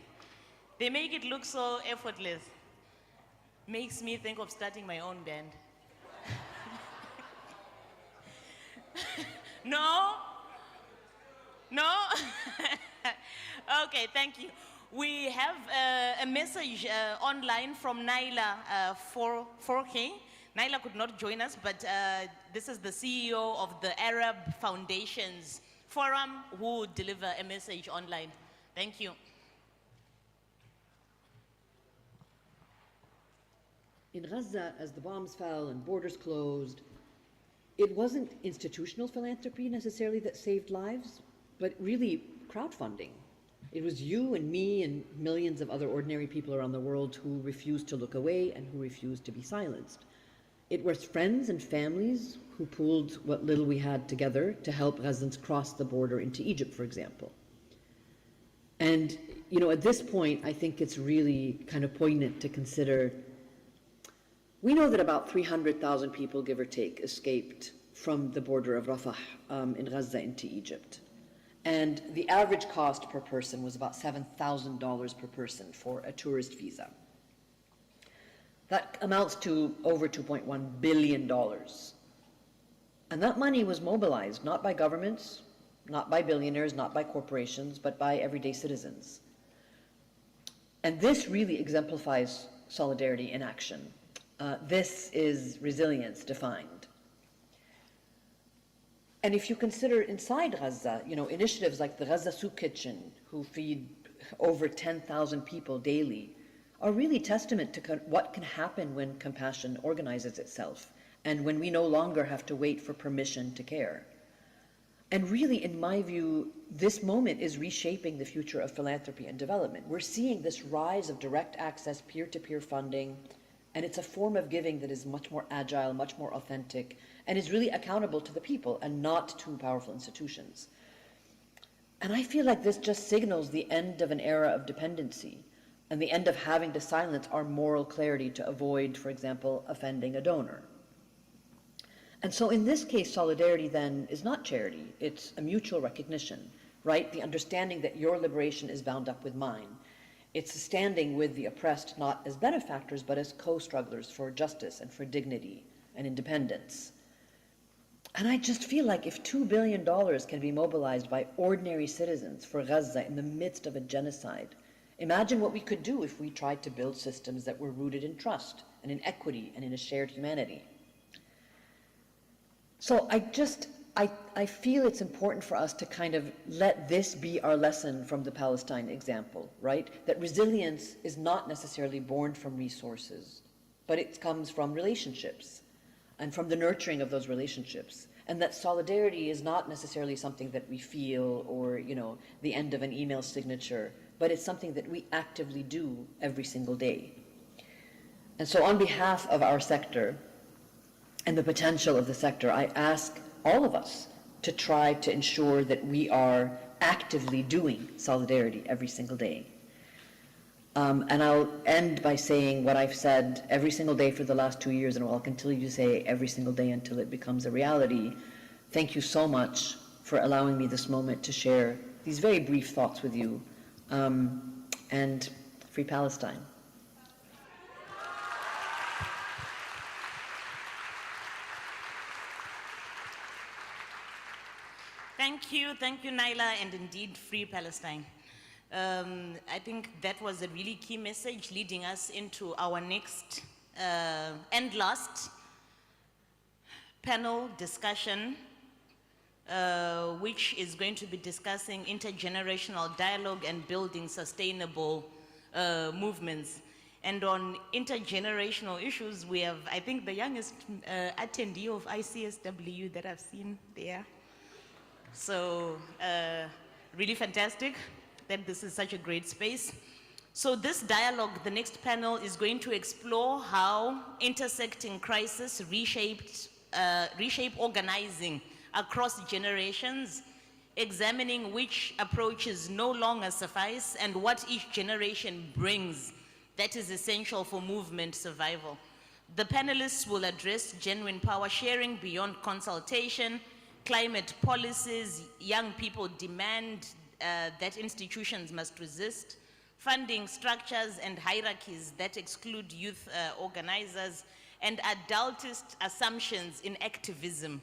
S2: They make it look so effortless. Makes me think of starting my own band. No? No? Okay, thank you. We have a message online from Naila Forke. Naila could not join us, but this is the CEO of the Arab Foundations Forum who deliver a message online. Thank you.
S10: In Gaza, as the bombs fell and borders closed, it wasn't institutional philanthropy necessarily that saved lives, but really crowdfunding. It was you and me and millions of other ordinary people around the world who refused to look away and who refused to be silenced. It was friends and families who pooled what little we had together to help Gazans cross the border into Egypt, for example. And, you know, at this point, I think it's really kind of poignant to consider. We know that about 300,000 people, give or take, escaped from the border of Rafah in Gaza into Egypt. And the average cost per person was about $7,000 per person for a tourist visa. That amounts to over $2.1 billion. And that money was mobilized not by governments, not by billionaires, not by corporations, but by everyday citizens. And this really exemplifies solidarity in action. This is resilience defined. And if you consider inside Gaza, you know, initiatives like the Gaza Soup Kitchen, who feed over 10,000 people daily, are really testament to what can happen when compassion organizes itself and when we no longer have to wait for permission to care. And really, in my view, this moment is reshaping the future of philanthropy and development. We're seeing this rise of direct access, peer-to-peer funding, and it's a form of giving that is much more agile, much more authentic, and is really accountable to the people and not to powerful institutions. And I feel like this just signals the end of an era of dependency and the end of having to silence our moral clarity to avoid, for example, offending a donor. And so in this case, solidarity then is not charity, it's a mutual recognition, right? The understanding that your liberation is bound up with mine. It's standing with the oppressed not as benefactors, but as co-strugglers for justice and for dignity and independence. And I just feel like if $2 billion can be mobilized by ordinary citizens for Gaza in the midst of a genocide, imagine what we could do if we tried to build systems that were rooted in trust and in equity and in a shared humanity. So I feel it's important for us to kind of let this be our lesson from the Palestine example, right? That resilience is not necessarily born from resources, but it comes from relationships and from the nurturing of those relationships. And that solidarity is not necessarily something that we feel or, you know, the end of an email signature, but it's something that we actively do every single day. And so on behalf of our sector and the potential of the sector, I ask all of us to try to ensure that we are actively doing solidarity every single day. And I'll end by saying what I've said every single day for the last 2 years, and I'll continue to say every single day until it becomes a reality. Thank you so much for allowing me this moment to share these very brief thoughts with you. And Free Palestine.
S2: Thank you, Naila, and indeed, Free Palestine. I think that was a really key message leading us into our next and last panel discussion, which is going to be discussing intergenerational dialogue and building sustainable movements. And on intergenerational issues, we have, I think, the youngest attendee of ICSW that I've seen there. So really fantastic that this is such a great space. So this dialogue, the next panel, is going to explore how intersecting crisis reshape organizing across generations, examining which approaches no longer suffice and what each generation brings that is essential for movement survival. The panelists will address genuine power sharing beyond consultation, climate policies, young people demand that institutions must resist, funding structures and hierarchies that exclude youth organizers, and adultist assumptions in activism.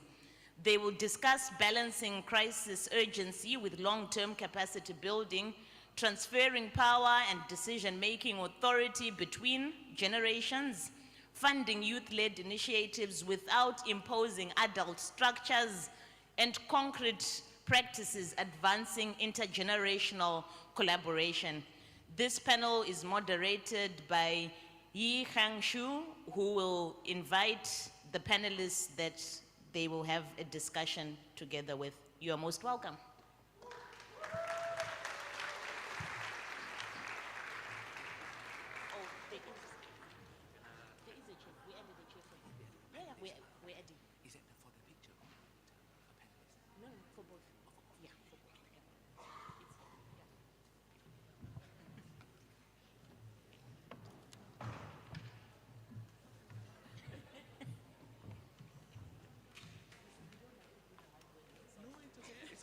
S2: They will discuss balancing crisis urgency with long-term capacity building, transferring power and decision-making authority between generations, funding youth-led initiatives without imposing adult structures, and concrete practices advancing intergenerational collaboration. This panel is moderated by Yi Hang-shu, who will invite the panelists that they will have a discussion together with. You are most welcome.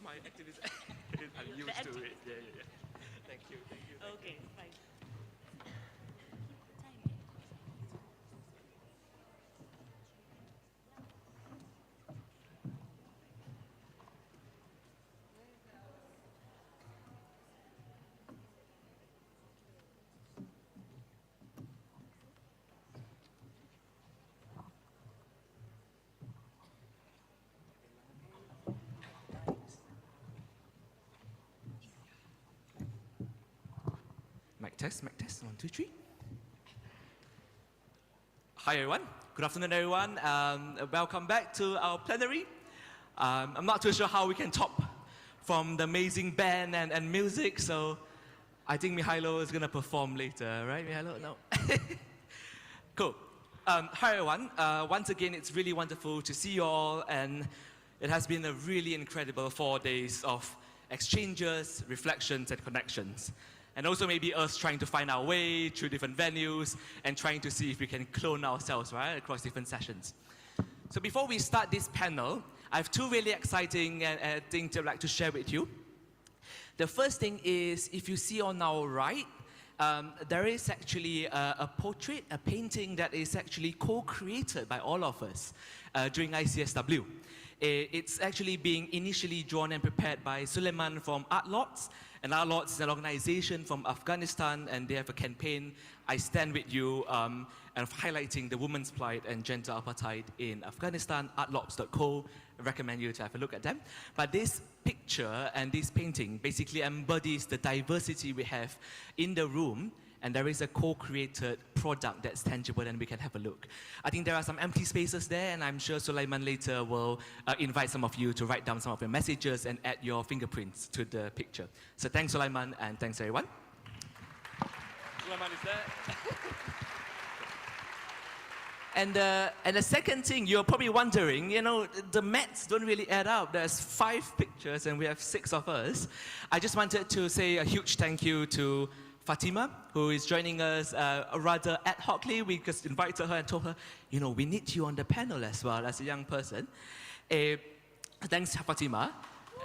S11: My activist. I'm used to it. Yeah. Thank you.
S2: Okay, fine.
S11: Mic test, 1, 2, 3. Hi everyone, good afternoon everyone. Welcome back to our plenary. I'm not too sure how we can top from the amazing band and music, so I think Mihailo is gonna perform later, right Mihailo? No? Cool. Hi everyone, once again it's really wonderful to see you all, and it has been a really incredible 4 days of exchanges, reflections and connections. And also maybe us trying to find our way through different venues and trying to see if we can clone ourselves, right, across different sessions. So before we start this panel, I have 2 really exciting things I'd like to share with you. The first thing is, if you see on our right, there is actually a portrait, a painting that is actually co-created by all of us during ICSW. It's actually being initially drawn and prepared by Suleiman from Art Lots. And Art Lots is an organization from Afghanistan, and they have a campaign, I Stand With You, and highlighting the women's plight and gender apartheid in Afghanistan, artlots.co. I recommend you to have a look at them. But this picture and this painting basically embodies the diversity we have in the room, and there is a co-created product that's tangible, and we can have a look. I think there are some empty spaces there, and I'm sure Sulaiman later will invite some of you to write down some of your messages and add your fingerprints to the picture. So thanks Sulaiman, and thanks everyone. Sulaiman is there. And the second thing, you're probably wondering, you know, the maths don't really add up. There's 5 pictures and we have 6 of us. I just wanted to say a huge thank you to Fatima, who is joining us rather ad hocly. We just invited her and told her, you know, we need you on the panel as well as a young person. Thanks, Fatima.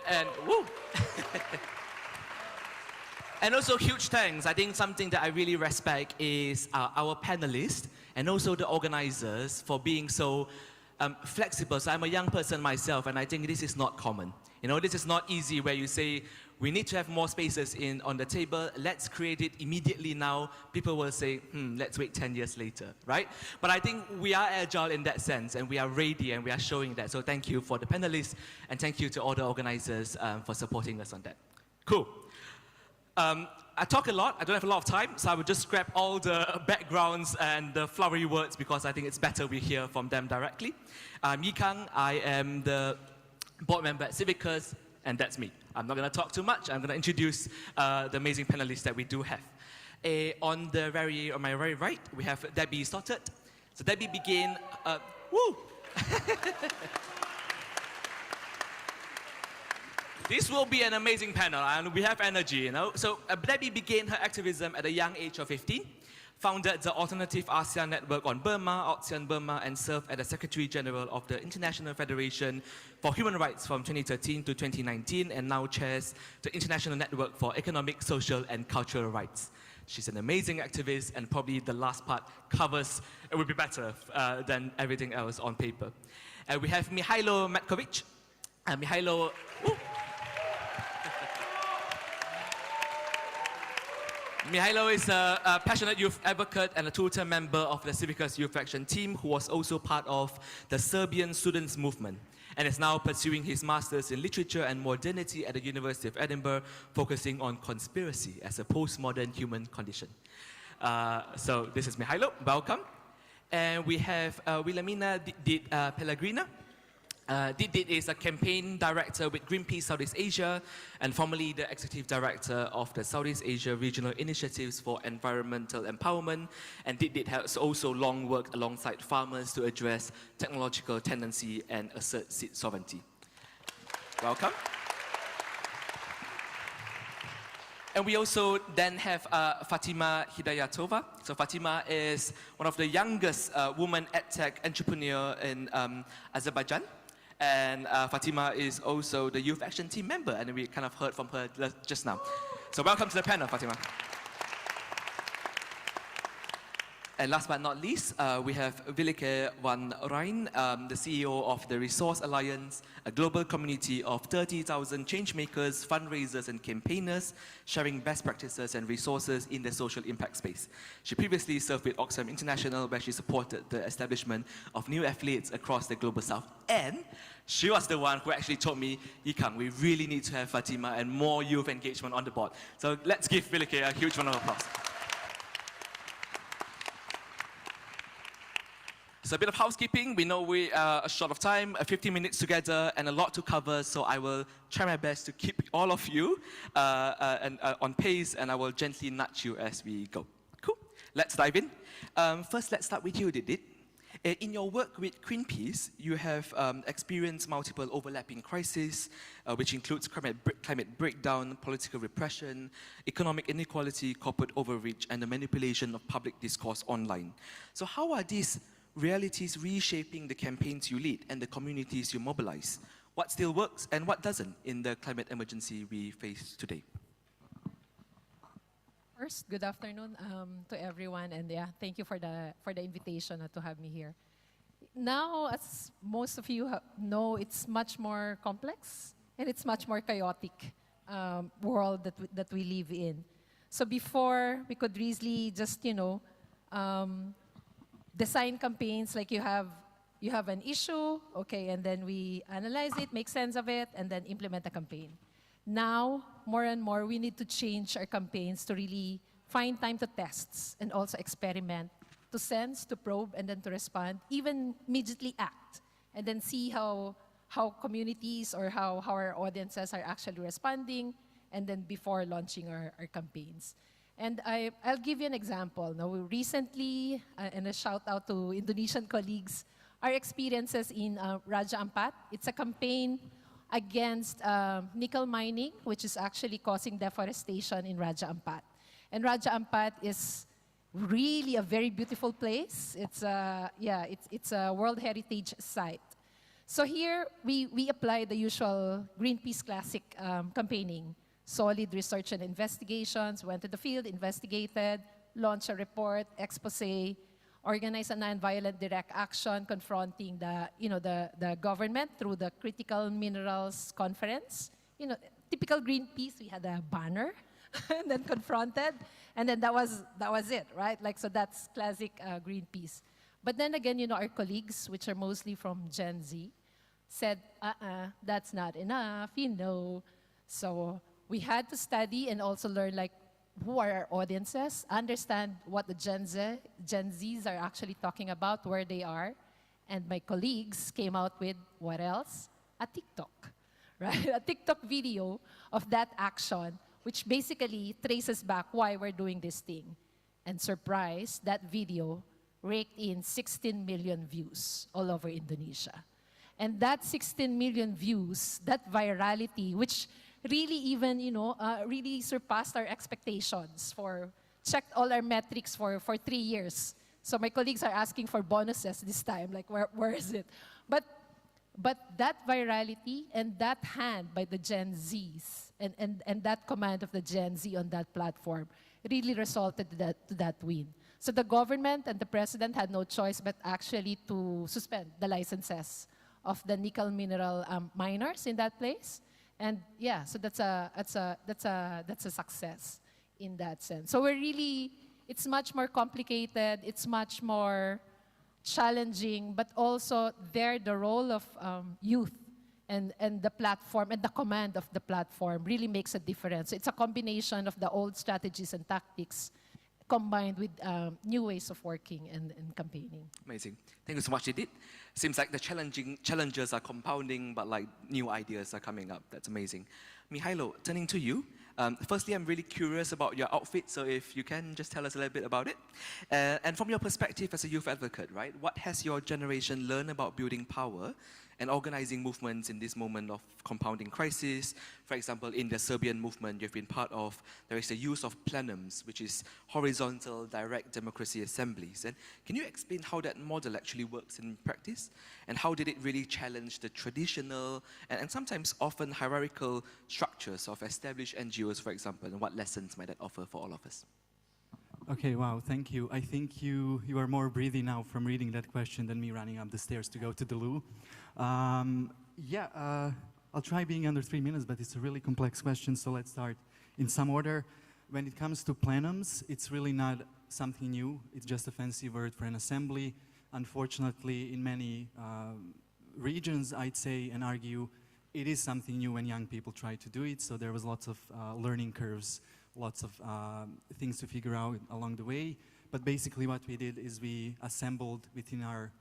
S11: And woo! And also huge thanks. I think something that I really respect is our panelists and also the organizers for being so flexible. So I'm a young person myself, and I think this is not common. You know, this is not easy where you say, we need to have more spaces on the table. Let's create it immediately now. People will say, let's wait 10 years later, right? But I think we are agile in that sense, and we are ready, and we are showing that. So thank you for the panelists, and thank you to all the organizers for supporting us on that. Cool. I talk a lot. I don't have a lot of time, so I will just scrap all the backgrounds and the flowery words because I think it's better we hear from them directly. I'm Yi Kang. I am the board member at Civicus, and that's me. I'm not going to talk too much. I'm going to introduce the amazing panelists that we do have. On my very right, we have Debbie Stoddard. So Debbie began, woo! This will be an amazing panel, and we have energy, you know. So Debbie began her activism at a young age of 15, founded the Alternative ASEAN Network on Burma, ASEAN Burma, and served as the Secretary General of the International Federation for Human Rights from 2013 to 2019, and now chairs the International Network for Economic, Social, and Cultural Rights. She's an amazing activist, and probably the last part covers, it would be better than everything else on paper. We have Mihailo Matkovic. Mihailo, Mihailo is a passionate youth advocate and a two-term member of the Civicus Youth Action team who was also part of the Serbian students movement and is now pursuing his master's in literature and modernity at the University of Edinburgh, focusing on conspiracy as a postmodern human condition. So this is Mihailo, welcome. And we have Wilhelmina Pellegrina. Didit is a campaign director with Greenpeace Southeast Asia and formerly the executive director of the Southeast Asia Regional Initiatives for Environmental Empowerment. And Didit has also long worked alongside farmers to address technological tendency and assert seed sovereignty. Welcome. And we also then have Fatima Hidayatova. So Fatima is one of the youngest woman edtech entrepreneur in Azerbaijan. And Fatima is also the Youth Action Team member, and we kind of heard from her just now. So welcome to the panel, Fatima. And last but not least, we have Willeke van Rijn, the CEO of the Resource Alliance, a global community of 30,000 changemakers, fundraisers, and campaigners sharing best practices and resources in the social impact space. She previously served with Oxfam International, where she supported the establishment of new affiliates across the Global South. And she was the one who actually told me, Yikang, we really need to have Fatima and more youth engagement on the board. So let's give Willeke a huge round of applause. So a bit of housekeeping. We know we are short of time, 15 minutes together, and a lot to cover. So I will try my best to keep all of you on pace, and I will gently nudge you as we go. Cool. Let's dive in. First, let's start with you, Didit. In your work with Greenpeace, you have experienced multiple overlapping crises, which includes climate breakdown, political repression, economic inequality, corporate overreach, and the manipulation of public discourse online. So how are these realities reshaping the campaigns you lead and the communities you mobilize? What still works and what doesn't in the climate emergency we face today?
S12: First, good afternoon to everyone, and yeah, thank you for the invitation to have me here. Now, as most of you know, it's much more complex and it's much more chaotic world that we live in. So before, we could easily just design campaigns like you have an issue, okay, and then we analyze it, make sense of it, and then implement a campaign. Now, more and more, we need to change our campaigns to really find time to test and also experiment, to sense, to probe, and then to respond, even immediately act, and then see how communities or how our audiences are actually responding, and then before launching our campaigns. And I'll give you an example. Now, recently, and a shout out to Indonesian colleagues, our experiences in Raja Ampat. It's a campaign against nickel mining, which is actually causing deforestation in Raja Ampat. And Raja Ampat is really a very beautiful place. It's a World Heritage Site. So here, we apply the usual Greenpeace classic campaigning. Solid research and investigations, went to the field, investigated, launched a report, expose, organized a nonviolent direct action confronting the government through the Critical Minerals Conference. typical Greenpeace, we had a banner and then confronted, and then that was it, right? Like, so that's classic Greenpeace. But then again, our colleagues, which are mostly from Gen Z, said, that's not enough, So we had to study and also learn, like, who are our audiences, understand what the Gen Zs are actually talking about, where they are. And my colleagues came out with, what else? A TikTok, right? A TikTok video of that action, which basically traces back why we're doing this thing. And surprise, that video raked in 16 million views all over Indonesia. And that 16 million views, that virality, which really even, really surpassed our expectations checked all our metrics for 3 years. So my colleagues are asking for bonuses this time, like where is it? But that virality and that hand by the Gen Zs and that command of the Gen Z on that platform really resulted to that win. So the government and the president had no choice but actually to suspend the licenses of the nickel mineral miners in that place. And yeah, so that's a success in that sense. So it's much more complicated, it's much more challenging, but also the role of youth and the platform and the command of the platform really makes a difference. It's a combination of the old strategies and tactics combined with new ways of working and campaigning.
S11: Amazing. Thank you so much, Edith. Seems like the challenges are compounding, but like new ideas are coming up. That's amazing. Mihailo, turning to you. Firstly, I'm really curious about your outfit, so if you can just tell us a little bit about it. And from your perspective as a youth advocate, right, what has your generation learned about building power and organizing movements in this moment of compounding crisis? For example, in the Serbian movement you've been part of, there is the use of plenums, which is horizontal direct democracy assemblies. And can you explain how that model actually works in practice? And how did it really challenge the traditional and sometimes often hierarchical structures of established NGOs, for example, and what lessons might that offer for all of us?
S13: Okay, wow, thank you. I think you are more breathy now from reading that question than me running up the stairs to go to the loo. I'll try being under 3 minutes, but it's a really complex question, so let's start in some order. When it comes to plenums, it's really not something new. It's just a fancy word for an assembly. Unfortunately, in many regions, I'd say and argue, it is something new when young people try to do it, so there was lots of learning curves, lots of things to figure out along the way. But basically what we did is we assembled within our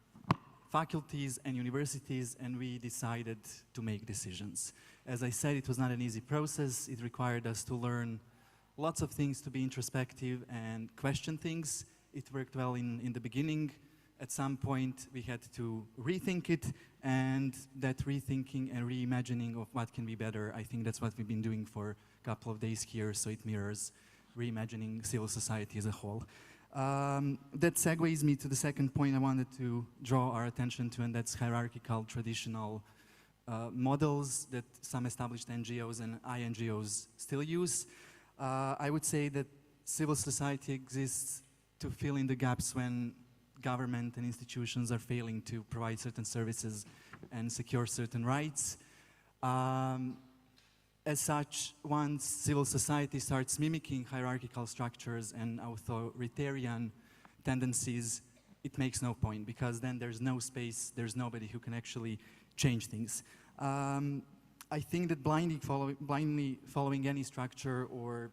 S13: faculties and universities, and we decided to make decisions. As I said, it was not an easy process. It required us to learn lots of things, to be introspective and question things. It worked well in the beginning. At some point, we had to rethink it, and that rethinking and reimagining of what can be better, I think that's what we've been doing for a couple of days here, so it mirrors reimagining civil society as a whole. That segues me to the second point I wanted to draw our attention to, and that's hierarchical traditional models that some established NGOs and INGOs still use. I would say that civil society exists to fill in the gaps when government and institutions are failing to provide certain services and secure certain rights. As such, once civil society starts mimicking hierarchical structures and authoritarian tendencies, it makes no point, because then there's no space, there's nobody who can actually change things. I think that blindly following any structure or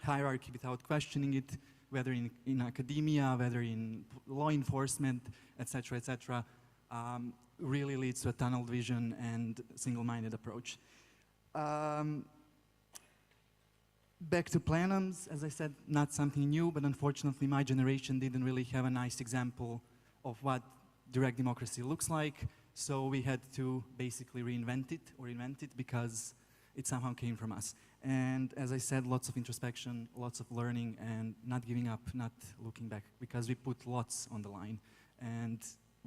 S13: hierarchy without questioning it, whether in academia, whether in law enforcement, etc., really leads to a tunnel vision and single-minded approach. Back to plenums, as I said, not something new, but unfortunately my generation didn't really have a nice example of what direct democracy looks like, so we had to basically reinvent it, or invent it, because it somehow came from us. And as I said, lots of introspection, lots of learning, and not giving up, not looking back, because we put lots on the line, and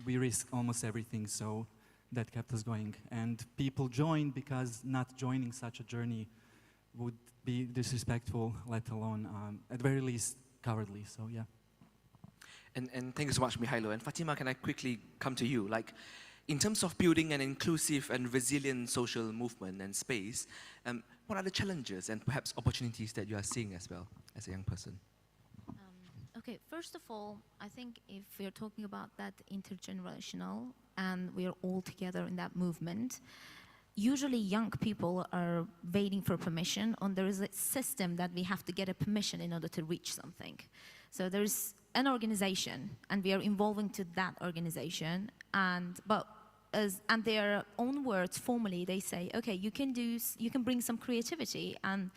S13: we risked almost everything, so that kept us going. And people joined because not joining such a journey would be disrespectful, let alone, at very least, cowardly, so yeah.
S11: And thank you so much, Mihailo. And Fatima, can I quickly come to you? Like, in terms of building an inclusive and resilient social movement and space, what are the challenges and perhaps opportunities that you are seeing as well as a young person?
S4: Okay, first of all, I think if we're talking about that intergenerational and we're all together in that movement, usually young people are waiting for permission, and there is a system that we have to get a permission in order to reach something. So there's an organization, and we are involving to that organization, and their own words formally, they say, okay, you can bring some creativity, and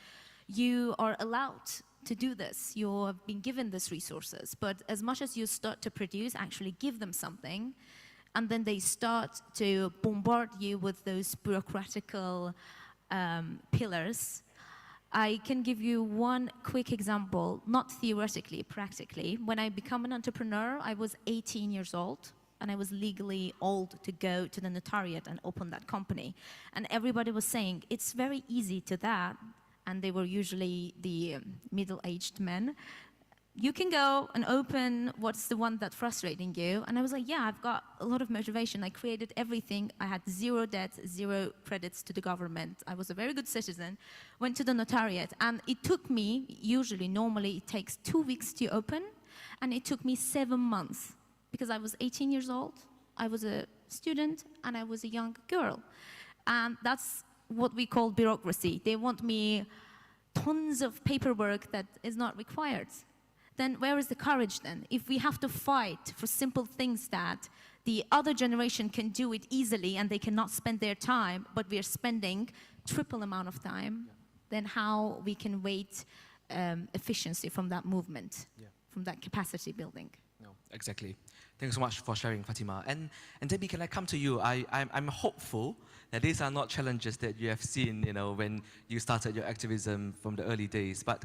S4: you are allowed to do this. You have been given these resources, but as much as you start to produce, actually give them something, and then they start to bombard you with those bureaucratical pillars. I can give you one quick example, not theoretically, practically. When I became an entrepreneur, I was 18 years old, and I was legally old to go to the notariate and open that company. And everybody was saying, it's very easy to that, and they were usually the middle-aged men. You can go and open what's the one that's frustrating you. And I was like, yeah, I've got a lot of motivation. I created everything. I had 0 debt, 0 credits to the government. I was a very good citizen. Went to the notariate. And it took me, normally it takes 2 weeks to open. And it took me 7 months because I was 18 years old. I was a student and I was a young girl. And that's what we call bureaucracy. They want me tons of paperwork that is not required. Then where is the courage then? If we have to fight for simple things that the other generation can do it easily and they cannot spend their time, but we are spending triple amount of time, then how we can wait efficiency from that movement, from that capacity building?
S11: No, exactly. Thanks so much for sharing, Fatima. And Debbie, can I come to you? I'm hopeful that these are not challenges that you have seen, when you started your activism from the early days. But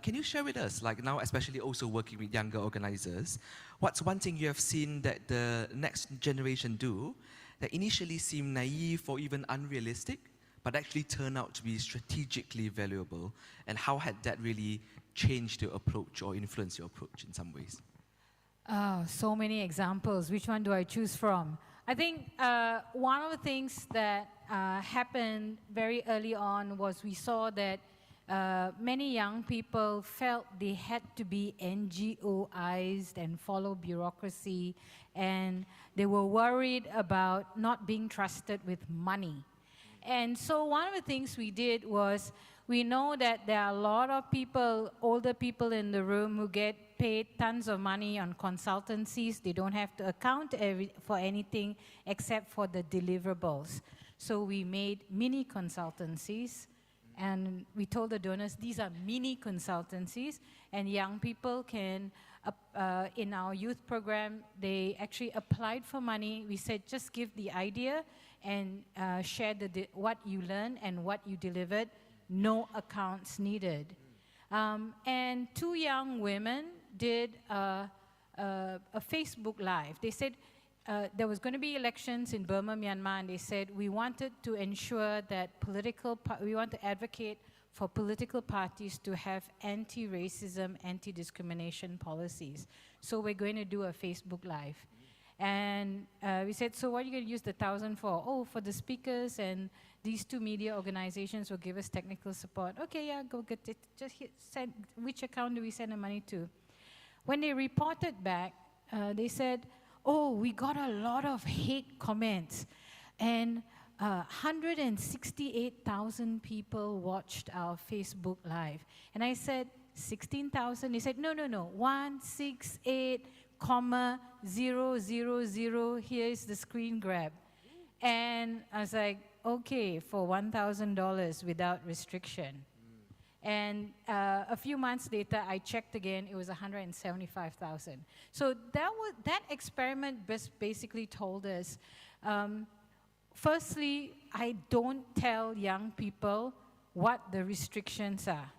S11: can you share with us, like now, especially also working with younger organizers, what's one thing you have seen that the next generation do that initially seemed naive or even unrealistic, but actually turn out to be strategically valuable? And how had that really changed your approach or influenced your approach in some ways?
S12: So many examples. Which one do I choose from? I think one of the things that happened very early on was we saw that many young people felt they had to be NGOized and follow bureaucracy, and they were worried about not being trusted with money. And so one of the things we did was, we know that there are a lot of people, older people in the room who get paid tons of money on consultancies. They don't have to account for anything except for the deliverables. So we made mini consultancies, and we told the donors these are mini consultancies, and young people can, in our youth program, they actually applied for money. We said just give the idea and share what you learned and what you delivered. No accounts needed. And 2 young women did a Facebook Live. They said there was going to be elections in Burma, Myanmar, and they said we wanted to ensure that we want to advocate for political parties to have anti-racism, anti-discrimination policies. So we're going to do a Facebook Live. And we said, so what are you going to use the 1,000 for? Oh, for the speakers, and these 2 media organizations will give us technical support. Okay, yeah, go get it. Just send, which account do we send the money to? When they reported back, they said, oh, we got a lot of hate comments. And 168,000 people watched our Facebook Live. And I said, 16,000? He said, no, 168,000, here's the screen grab. And I was like, okay, for $1,000 without restriction. And a few months later, I checked again, it was 175,000. So that experiment basically told us, firstly, I don't tell young people what the restrictions are.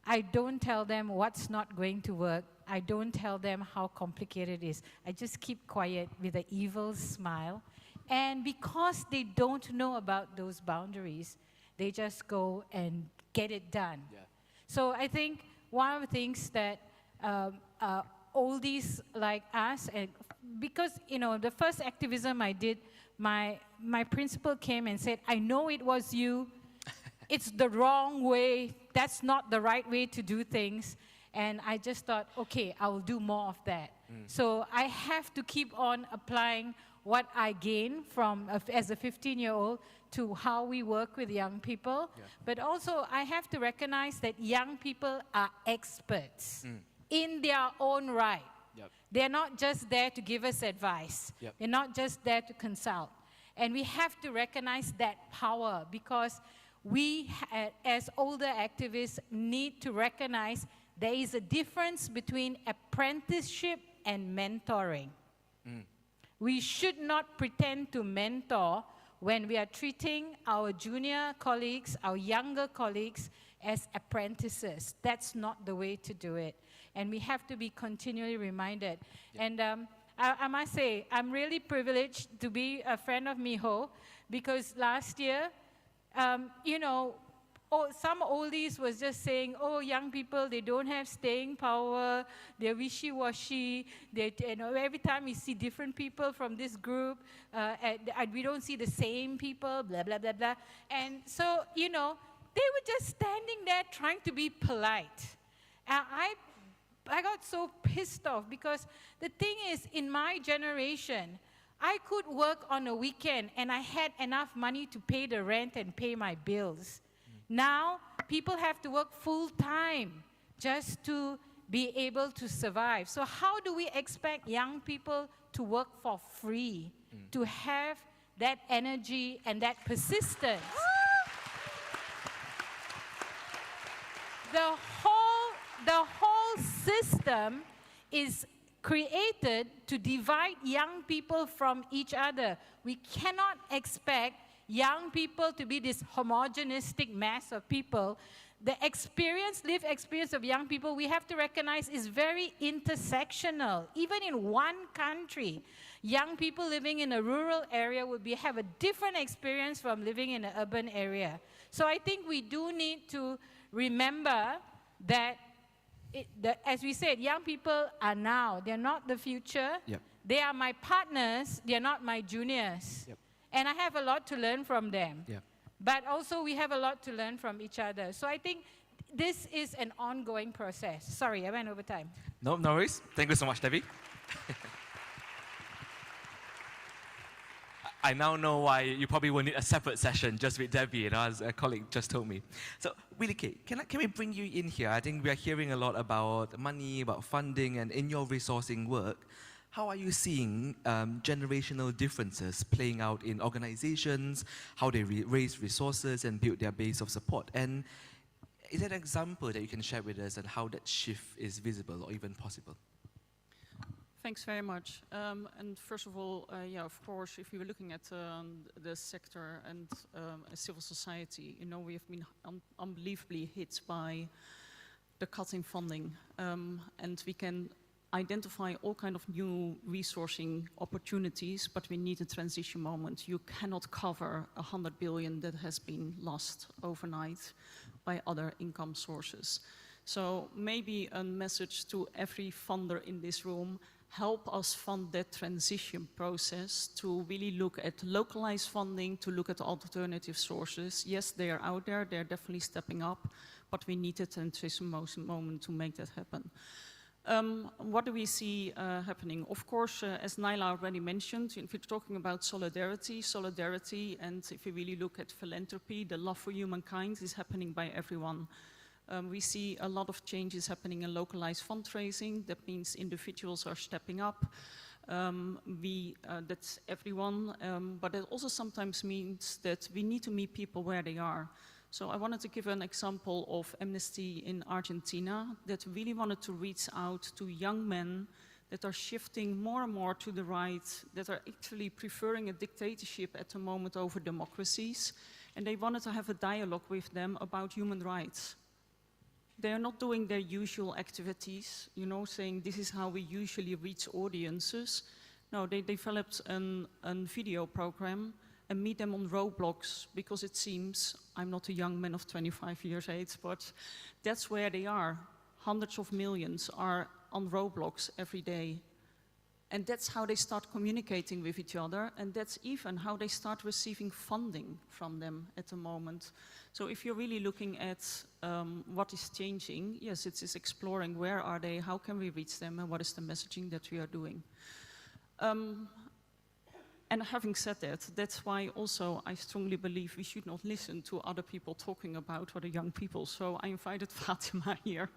S12: I don't tell them what's not going to work. I don't tell them how complicated it is. I just keep quiet with an evil smile. And because they don't know about those boundaries, they just go and get it done. Yeah. So I think one of the things that oldies like us, and because the first activism I did, my principal came and said, I know it was you. It's the wrong way. That's not the right way to do things. And I just thought, okay, I will do more of that. So I have to keep on applying what I gain from as a 15-year-old to how we work with young people. But also I have to recognize that young people are experts in their own right. They're not just there to give us advice. They're not just there to consult. And we have to recognize that power, because we, as older activists, need to recognize there is a difference between apprenticeship and mentoring. We should not pretend to mentor when we are treating our junior colleagues, our younger colleagues, as apprentices. That's not the way to do it. And we have to be continually reminded. And I must say, I'm really privileged to be a friend of Miho, because last year, you know, some oldies was just saying, oh, young people, they don't have staying power, they're wishy-washy, you know, every time we see different people from this group, we don't see the same people, blah, blah, blah, blah. And so, you know, they were just standing there trying to be polite. And I got so pissed off, because the thing is, in my generation, I could work on a weekend and I had enough money to pay the rent and pay my bills. Now, people have to work full time just to be able to survive. So how do we expect young people to work for free, to have that energy and that persistence? The whole system is created to divide young people from each other. We cannot expect young people to be this homogenistic mass of people. The lived experience of young people, we have to recognize, is very intersectional. Even in one country, young people living in a rural area would have a different experience from living in an urban area. So I think we do need to remember that, as we said, young people are now. They're not the future. They are my partners. They're not my juniors. And I have a lot to learn from them. But also we have a lot to learn from each other. So I think this is an ongoing process. Sorry, I went over time.
S11: No worries. Thank you so much, Debbie. I now know why you probably will need a separate session just with Debbie, you know, as a colleague just told me. So, Willie K, can we bring you in here? I think we are hearing a lot about money, about funding, and in your resourcing work, how are you seeing generational differences playing out in organizations, how they raise resources and build their base of support? And is there an example that you can share with us on how that shift is visible or even possible?
S14: Thanks very much. And first of all, yeah, of course, if we were looking at the sector and civil society, you know, we have been unbelievably hit by the cut in funding. And we can identify all kind of new resourcing opportunities, but we need a transition moment. You cannot cover 100 billion that has been lost overnight by other income sources. So maybe a message to every funder in this room: help us fund that transition process, to really look at localized funding, to look at alternative sources. Yes, they are out there, they're definitely stepping up, but we need a transition moment to make that happen. What do we see happening? Of course, as Naila already mentioned, if we're talking about solidarity, and if we really look at philanthropy, the love for humankind is happening by everyone. We see a lot of changes happening in localized fundraising. That means individuals are stepping up. That's everyone, but it also sometimes means that we need to meet people where they are. So I wanted to give an example of Amnesty in Argentina that really wanted to reach out to young men that are shifting more and more to the right, that are actually preferring a dictatorship at the moment over democracies. And they wanted to have a dialogue with them about human rights. They are not doing their usual activities, you know, saying this is how we usually reach audiences. No, they developed a video program and meet them on roadblocks, because it seems, I'm not a young man of 25 years age, but that's where they are. Hundreds of millions are on roadblocks every day. And that's how they start communicating with each other, and that's even how they start receiving funding from them at the moment. So if you're really looking at what is changing, yes, it is exploring where are they, how can we reach them, and what is the messaging that we are doing. And having said that, that's why also I strongly believe we should not listen to other people talking about other young people. So I invited Fatima here.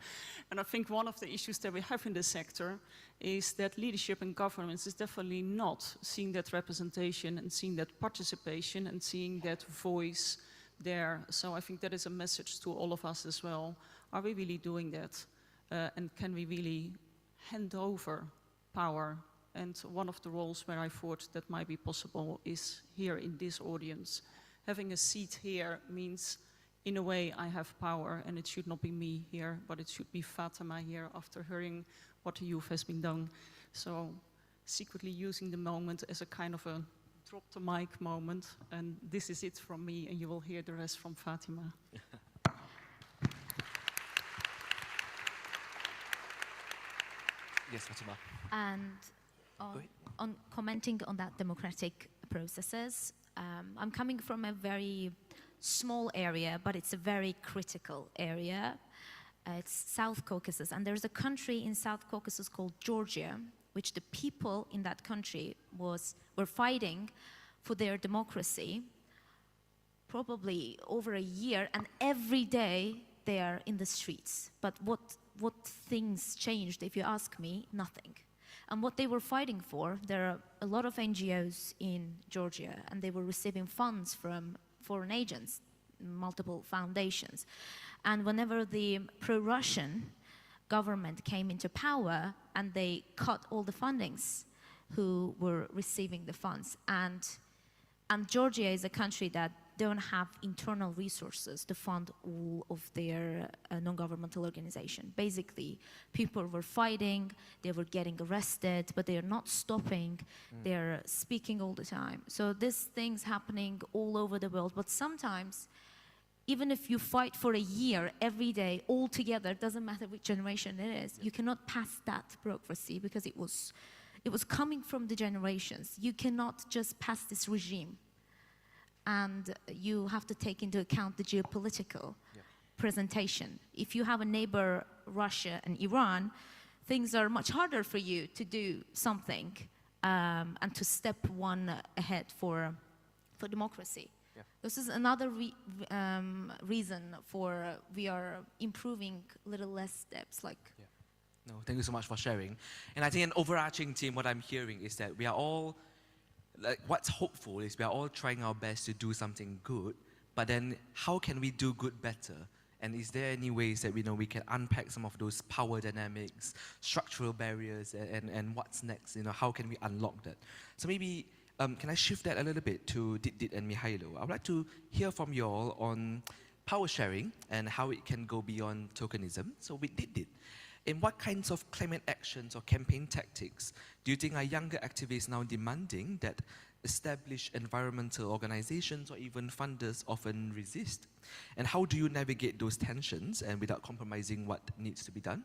S14: And I think one of the issues that we have in this sector is that leadership and governance is definitely not seeing that representation and seeing that participation and seeing that voice there. So I think that is a message to all of us as well. Are we really doing that? And can we really hand over power? And one of the roles where I thought that might be possible is here in this audience. Having a seat here means, in a way, I have power, and it should not be me here, but it should be Fatima here after hearing what the youth has been done. So secretly using the moment as a kind of a drop the mic moment, and this is it from me, and you will hear the rest from Fatima.
S11: Yes, Fatima.
S4: And on commenting on that democratic processes, I'm coming from a very small area, but it's a very critical area. It's South Caucasus, and there's a country in South Caucasus called Georgia, which the people in that country were fighting for their democracy probably over a year, and every day they are in the streets. But what things changed, if you ask me? Nothing. And what they were fighting for, there are a lot of NGOs in Georgia, and they were receiving funds from foreign agents, multiple foundations. And whenever the pro-Russian government came into power, and they cut all the fundings who were receiving the funds. And Georgia is a country that don't have internal resources to fund all of their non-governmental organization. Basically, people were fighting, they were getting arrested, but they are not stopping. They're speaking all the time. So this thing's happening all over the world, but sometimes, even if you fight for a year, every day, all together, it doesn't matter which generation it is, you cannot pass that bureaucracy because it was coming from the generations. You cannot just pass this regime. And you have to take into account the geopolitical presentation. If you have a neighbor, Russia and Iran, things are much harder for you to do something and to step one ahead for democracy.
S11: Yeah.
S4: This is another reason for we are improving little less steps.
S11: No, thank you so much for sharing. And I think an overarching theme, what I'm hearing is that we are all, what's hopeful is we are all trying our best to do something good, but then how can we do good better? And is there any ways that we can unpack some of those power dynamics, structural barriers, and what's next? How can we unlock that? So maybe, can I shift that a little bit to Dit and Mihailo? I would like to hear from you all on power sharing and how it can go beyond tokenism. So with Dit, in what kinds of climate actions or campaign tactics do you think are younger activists now demanding that established environmental organizations or even funders often resist? And how do you navigate those tensions and without compromising what needs to be done?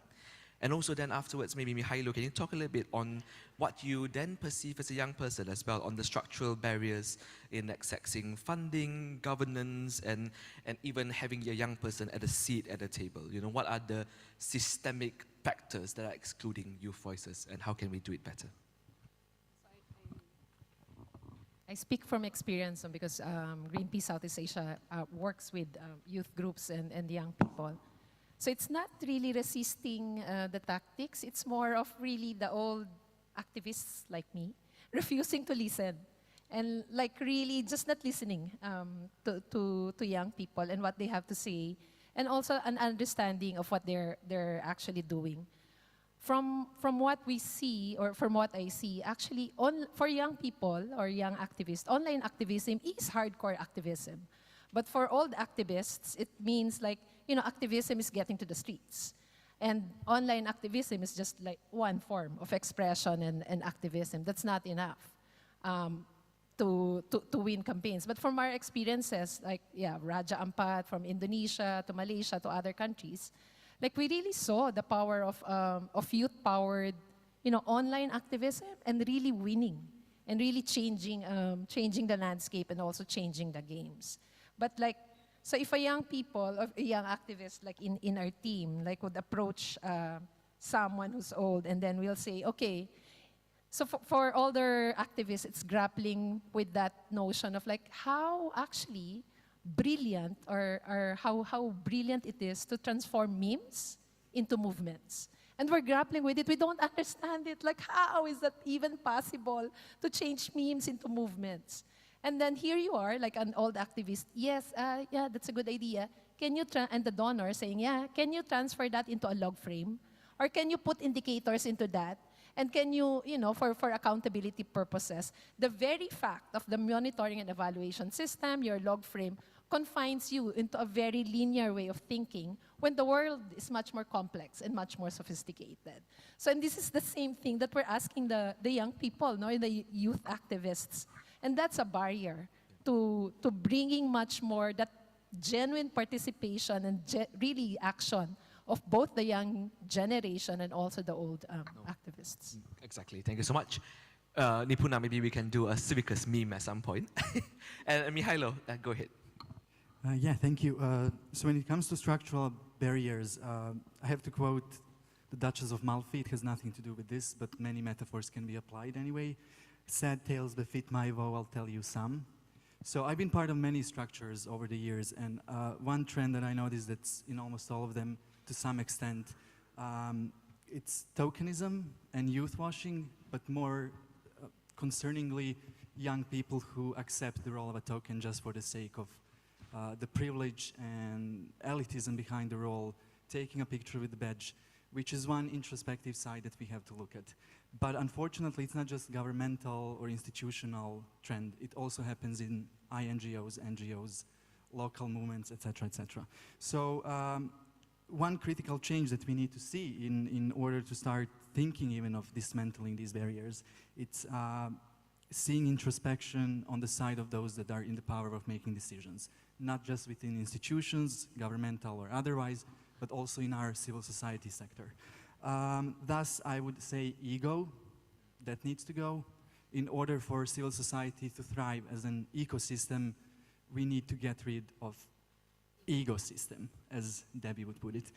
S11: And also then afterwards, maybe Mihailo, can you talk a little bit on what you then perceive as a young person as well on the structural barriers in accessing funding, governance, and even having a young person at a seat at the table? What are the systemic factors that are excluding youth voices, and how can we do it better?
S12: I speak from experience because Greenpeace Southeast Asia works with youth groups and young people. So it's not really resisting the tactics, it's more of really the old activists like me refusing to listen and really just not listening to young people and what they have to say, and also an understanding of what they're actually doing. From what we see, or from what I see, actually, for young people or young activists, online activism is hardcore activism. But for old activists, it means activism is getting to the streets. And online activism is just one form of expression and activism. That's not enough to win campaigns. But from our experiences, Raja Ampat from Indonesia to Malaysia to other countries, we really saw the power of youth-powered online activism and really winning and really changing the landscape and also changing the games. But like, so if a young people or a young activist like in our team like would approach someone who's old and then we'll say, okay, so for older activists, it's grappling with that notion of like how actually brilliant or how brilliant it is to transform memes into movements. And we're grappling with it. We don't understand it. Like, how is that even possible to change memes into movements? And then here you are, like an old activist. Yes, yeah, that's a good idea. Can you and the donor saying, yeah, can you transfer that into a log frame? Or can you put indicators into that? And can you, for accountability purposes, the very fact of the monitoring and evaluation system, your log frame, confines you into a very linear way of thinking when the world is much more complex and much more sophisticated. So, and this is the same thing that we're asking the young people, the youth activists. And that's a barrier to bringing much more that genuine participation and really action of both the young generation and also the old activists.
S11: Exactly. Thank you so much. Nipuna, maybe we can do a Civicus meme at some point. And Mihailo, go ahead.
S13: Yeah, thank you. So when it comes to structural barriers, I have to quote the Duchess of Malfi. It has nothing to do with this, but many metaphors can be applied anyway. Sad tales befit my woe, I'll tell you some. So I've been part of many structures over the years, and one trend that I noticed that's in almost all of them, to some extent, it's tokenism and youth washing, but more concerningly, young people who accept the role of a token just for the sake of the privilege and elitism behind the role, taking a picture with the badge, which is one introspective side that we have to look at. But unfortunately, it's not just governmental or institutional trend. It also happens in INGOs, NGOs, local movements, etc., etc. So one critical change that we need to see in order to start thinking even of dismantling these barriers, it's seeing introspection on the side of those that are in the power of making decisions, not just within institutions, governmental or otherwise, but also in our civil society sector. Thus, I would say ego, that needs to go. In order for civil society to thrive as an ecosystem, we need to get rid of ecosystem, as Debbie would put it.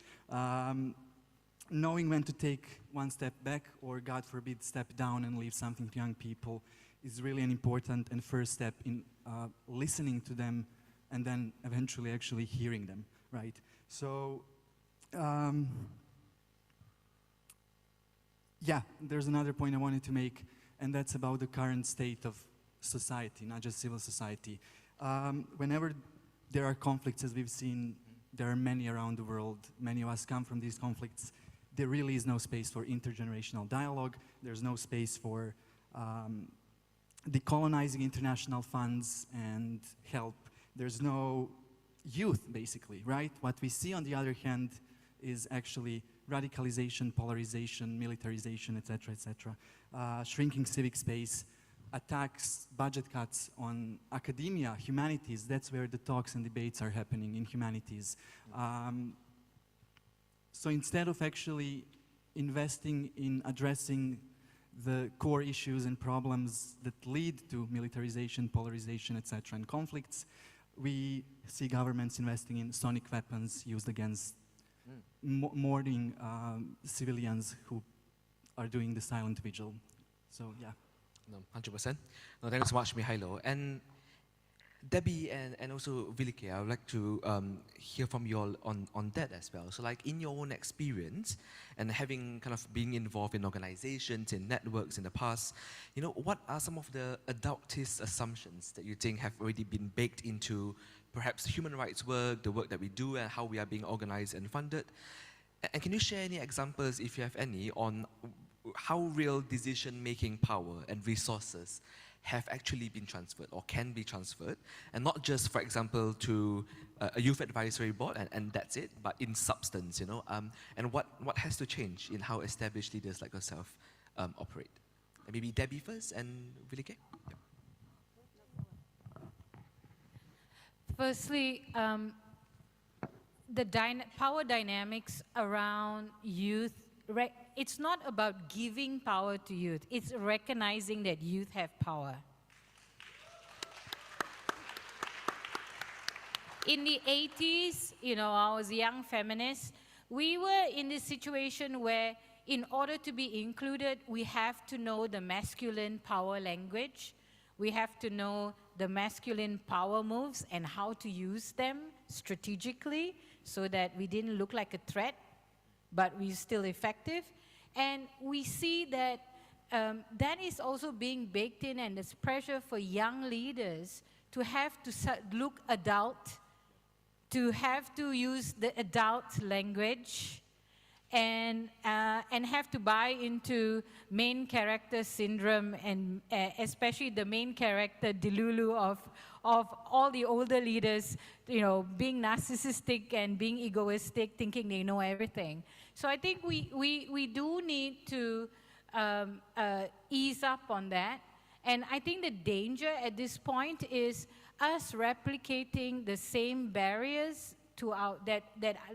S13: Knowing when to take one step back or, God forbid, step down and leave something to young people is really an important and first step in listening to them and then eventually actually hearing them, right? So, yeah, there's another point I wanted to make, and that's about the current state of society, not just civil society. Whenever there are conflicts, as we've seen, there are many around the world, many of us come from these conflicts, there really is no space for intergenerational dialogue, there's no space for decolonizing international funds and help. There's no youth, basically, right? What we see, on the other hand, is actually radicalization, polarization, militarization, etc., shrinking civic space, attacks, budget cuts on academia, humanities. That's where the talks and debates are happening, in humanities. So instead of actually investing in addressing the core issues and problems that lead to militarization, polarization, etc., and conflicts, we see governments investing in sonic weapons used against mourning civilians who are doing the silent vigil. So, yeah.
S11: No, 100%. No, thank you so much, Mihailo. And Debbie and also Vilike, I would like to hear from you all on that as well. So like in your own experience and having kind of being involved in organizations, in networks in the past, what are some of the adultist assumptions that you think have already been baked into perhaps human rights work, the work that we do and how we are being organized and funded? And can you share any examples, if you have any, on how real decision-making power and resources have actually been transferred or can be transferred, and not just, for example, to a youth advisory board and that's it, but in substance, and what has to change in how established leaders like yourself operate? And maybe Debbie first and Vilike? Yep.
S15: Firstly, the power dynamics around youth it's not about giving power to youth, it's recognizing that youth have power. In the 80s, you know, I was a young feminist. We were in this situation where in order to be included, we have to know the masculine power language. We have to know the masculine power moves and how to use them strategically so that we didn't look like a threat, but we're still effective. And we see that that is also being baked in, and there's pressure for young leaders to have to look adult, to have to use the adult language, and have to buy into main character syndrome, and especially the main character delulu of all the older leaders, you know, being narcissistic and being egoistic, thinking they know everything. So I think we do need to ease up on that. And I think the danger at this point is us replicating the same barriers to our,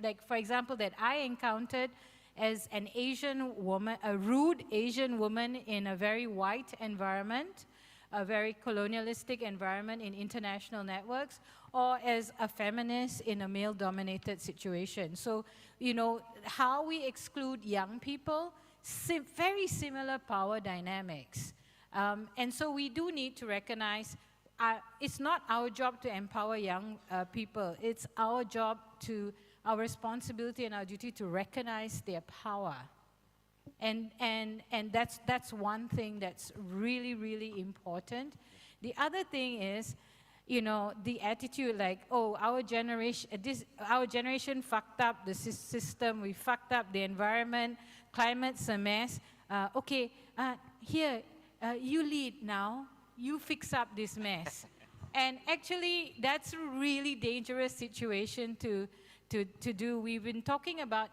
S15: like for example, that I encountered as an Asian woman, a rude Asian woman in a very white environment, a very colonialistic environment in international networks, or as a feminist in a male-dominated situation. So, you know, how we exclude young people, very similar power dynamics. And so we do need to recognize it's not our job to empower young people. It's our job our responsibility and our duty to recognize their power. And that's one thing that's really, really important. The other thing is, you know, the attitude like, oh, our generation fucked up the system, we fucked up the environment, climate's a mess. Here, you lead now, you fix up this mess. And actually, that's a really dangerous situation to do. We've been talking about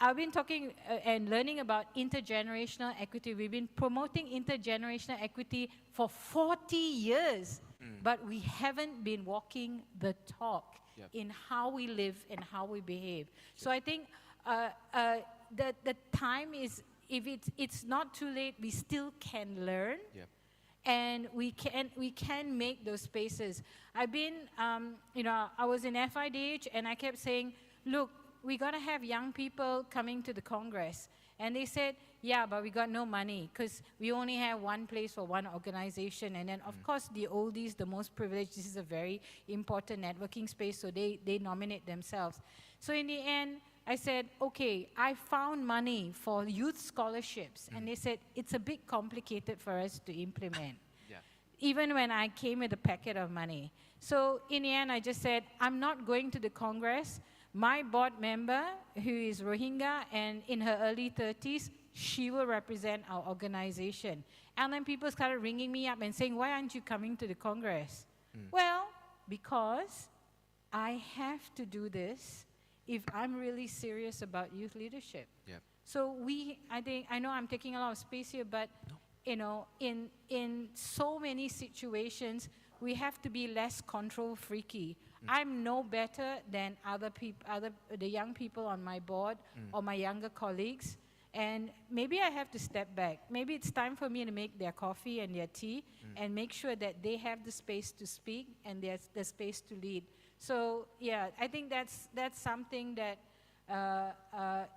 S15: I've been talking and learning about intergenerational equity. We've been promoting intergenerational equity for 40 years, but we haven't been walking the talk in how we live and how we behave. So I think the time is, if it's not too late, we still can learn. And we can make those spaces. I've been, you know, I was in FIDH and I kept saying, look, we got to have young people coming to the Congress. And they said, yeah, but we got no money because we only have one place for one organization. And then, of course, the oldies, the most privileged, this is a very important networking space, so they nominate themselves. So in the end, I said, okay, I found money for youth scholarships. And they said, it's a bit complicated for us to implement. Even when I came with a packet of money. So in the end, I just said, I'm not going to the Congress. My board member, who is Rohingya and in her early 30s, she will represent our organization. And then people started ringing me up and saying, why aren't you coming to the Congress? Well, because I have to do this if I'm really serious about youth leadership. So I know I'm taking a lot of space here, but you know, in so many situations, we have to be less control freaky. I'm no better than the young people on my board or my younger colleagues. And maybe I have to step back. Maybe it's time for me to make their coffee and their tea and make sure that they have the space to speak and there's the space to lead. So yeah, I think that's something that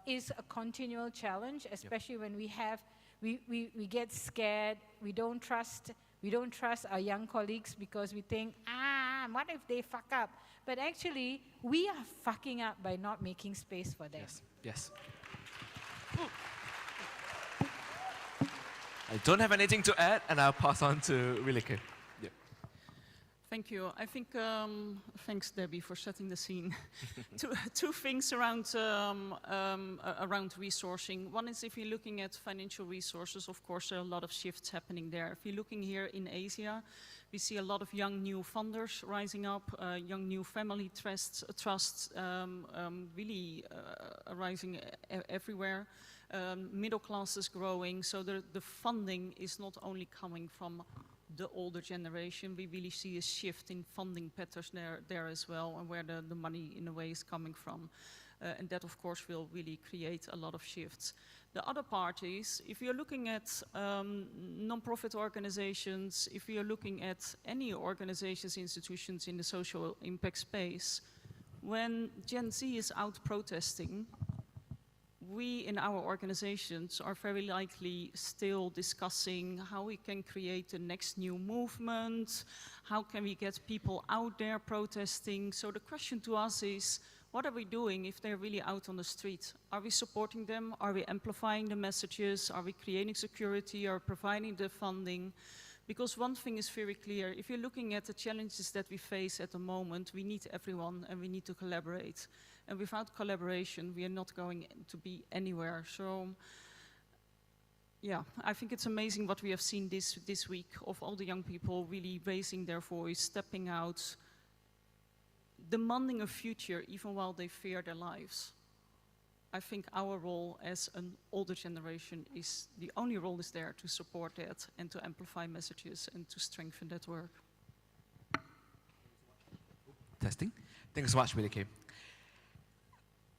S15: is a continual challenge, especially when we get scared, we don't trust our young colleagues because we think, what if they fuck up? But actually, we are fucking up by not making space for them.
S11: Yes. I don't have anything to add, and I'll pass on to Rilke.
S14: Thank you. I think, thanks Debbie for setting the scene. two things around resourcing. One is if you're looking at financial resources, of course there are a lot of shifts happening there. If you're looking here in Asia, we see a lot of young new funders rising up, young new family trusts really rising everywhere. Middle class is growing, so the funding is not only coming from the older generation. We really see a shift in funding patterns there as well, and where the money in a way is coming from. And that, of course, will really create a lot of shifts. The other part is, if you're looking at non-profit organizations, if you're looking at any organizations, institutions in the social impact space, when Gen Z is out protesting, we in our organizations are very likely still discussing how we can create the next new movement, how can we get people out there protesting. So the question to us is, what are we doing if they're really out on the street? Are we supporting them? Are we amplifying the messages? Are we creating security? Are we providing the funding? Because one thing is very clear, if you're looking at the challenges that we face at the moment, we need everyone and we need to collaborate. And without collaboration, we are not going to be anywhere. So, yeah, I think it's amazing what we have seen this week of all the young people really raising their voice, stepping out, demanding a future even while they fear their lives. I think our role as an older generation is, the only role is there to support that and to amplify messages and to strengthen that work.
S11: Testing. Thanks so much, Willie K.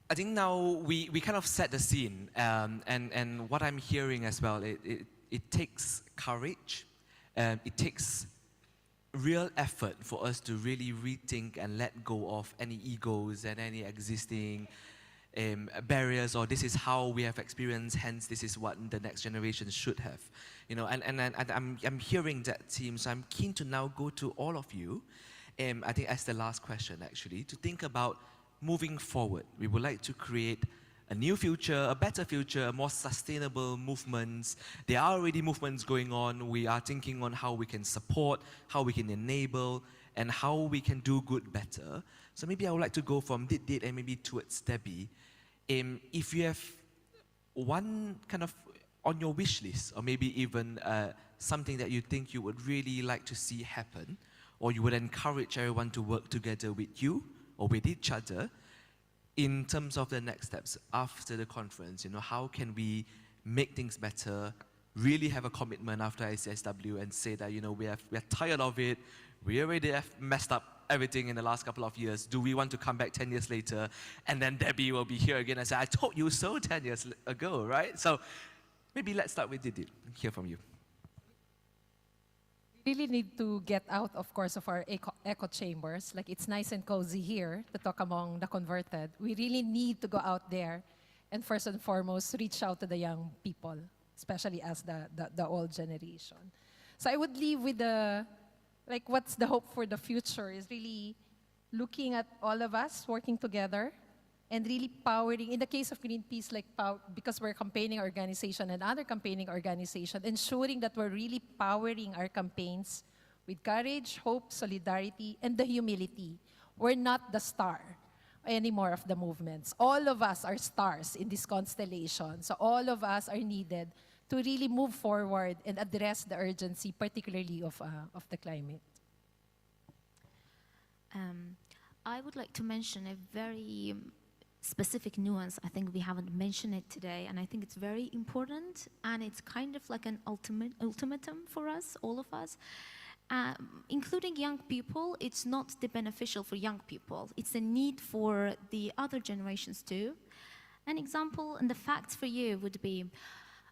S11: I think now we kind of set the scene, and what I'm hearing as well, it takes courage, it takes real effort for us to really rethink and let go of any egos and any existing barriers, or this is how we have experienced, hence this is what the next generation should have. You know, and I'm hearing that theme, so I'm keen to now go to all of you, I think as the last question actually, to think about moving forward. We would like to create a new future, a better future, more sustainable movements. There are already movements going on. We are thinking on how we can support, how we can enable, and how we can do good better. So maybe I would like to go from Dit and maybe towards Debbie. If you have one kind of on your wish list, or maybe even something that you think you would really like to see happen, or you would encourage everyone to work together with you or with each other in terms of the next steps after the conference, you know, how can we make things better, really have a commitment after ICSW and say that, you know, we're tired of it, we already have messed up everything in the last couple of years. Do we want to come back 10 years later? And then Debbie will be here again and say, I told you so 10 years ago, right? So maybe let's start with Didi, hear from you.
S12: We really need to get out, of course, of our echo chambers. Like, it's nice and cozy here to talk among the converted. We really need to go out there and first and foremost, reach out to the young people, especially as the old generation. So I would leave with like, what's the hope for the future is really looking at all of us working together and really powering, in the case of Greenpeace, like because we're a campaigning organization and other campaigning organization, ensuring that we're really powering our campaigns with courage, hope, solidarity, and the humility. We're not the star anymore of the movements. All of us are stars in this constellation. So all of us are needed to really move forward and address the urgency, particularly of the climate.
S4: I would like to mention a very specific nuance. I think we haven't mentioned it today, and I think it's very important, and it's kind of like an ultimatum for us, all of us. Including young people, it's not the beneficial for young people. It's a need for the other generations too. An example and the facts for you would be,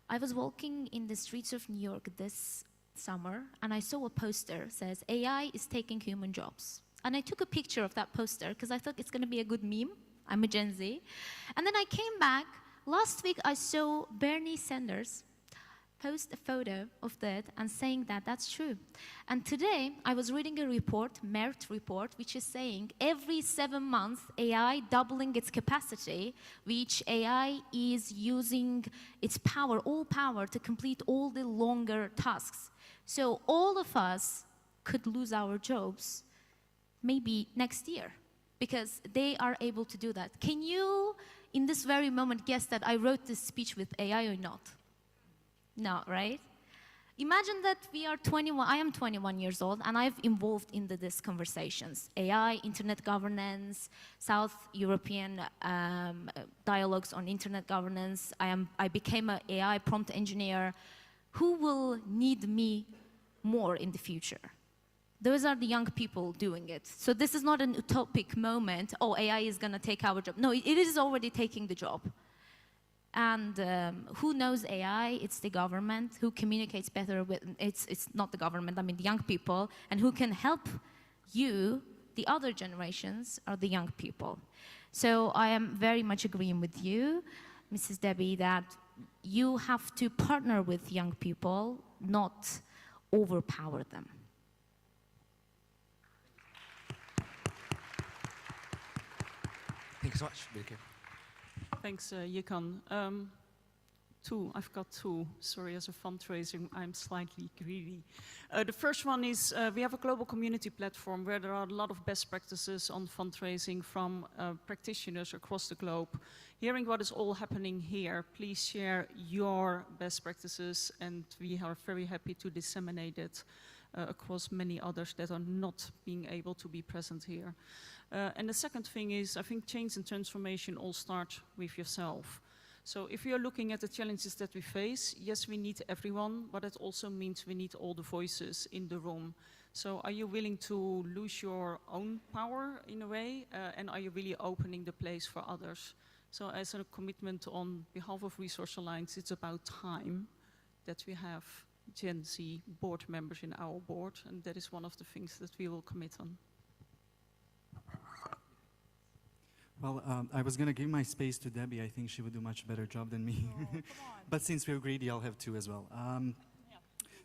S4: I was walking in the streets of New York this summer, and I saw a poster that says, AI is taking human jobs. And I took a picture of that poster because I thought it's going to be a good meme. I'm a Gen Z. And then I came back. Last week, I saw Bernie Sanders post a photo of that and saying that that's true. And today, I was reading a report, MERT report, which is saying every 7 months, AI doubling its capacity, which AI is using its power, all power, to complete all the longer tasks. So all of us could lose our jobs maybe next year, because they are able to do that. Can you, in this very moment, guess that I wrote this speech with AI or not? No, right? Imagine that we are 21, I am 21 years old, and I've involved in these conversations. AI, internet governance, South European dialogues on internet governance. I became an AI prompt engineer. Who will need me more in the future? those are the young people doing it. So this is not an utopic moment, oh, AI is going to take our job. No, it is already taking the job. And who knows AI? It's the government. Who communicates better with, it's not the government, I mean the young people. And who can help you, the other generations, are the young people. So I am very much agreeing with you, Mrs. Debbie, that you have to partner with young people, not overpower them.
S16: Thank you so much, Birke.
S14: Thanks, Yikan. I've got two. Sorry, as a fundraising, I'm slightly greedy. The first one is we have a global community platform where there are a lot of best practices on fundraising from practitioners across the globe. Hearing what is all happening here, please share your best practices, and we are very happy to disseminate it across many others that are not being able to be present here. And the second thing is, I think change and transformation all start with yourself. So if you're looking at the challenges that we face, yes, we need everyone, but it also means we need all the voices in the room. So are you willing to lose your own power in a way, and are you really opening the place for others? So as a commitment on behalf of Resource Alliance, it's about time that we have Gen Z board members in our board, and that is one of the things that we will commit on.
S13: Well, I was going to give my space to Debbie. I think she would do a much better job than me. But since we're greedy, I'll have two as well.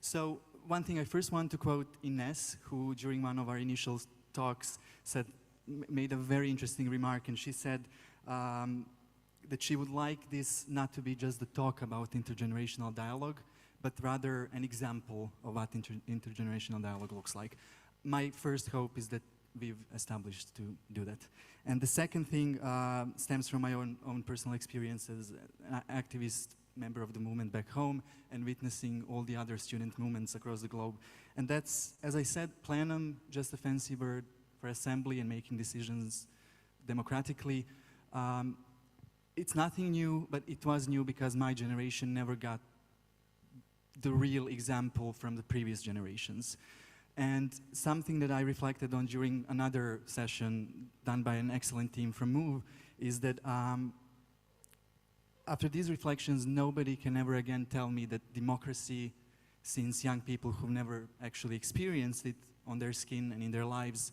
S13: So one thing I first want to quote Ines, who during one of our initial talks made a very interesting remark, and she said that she would like this not to be just the talk about intergenerational dialogue, but rather an example of what intergenerational dialogue looks like. My first hope is that we've established to do that. And the second thing stems from my own personal experience as an activist member of the movement back home and witnessing all the other student movements across the globe. And that's, as I said, plenum, just a fancy word for assembly and making decisions democratically. It's nothing new, but it was new because my generation never got the real example from the previous generations. And something that I reflected on during another session done by an excellent team from MOVE is that after these reflections, nobody can ever again tell me that democracy, since young people who've never actually experienced it on their skin and in their lives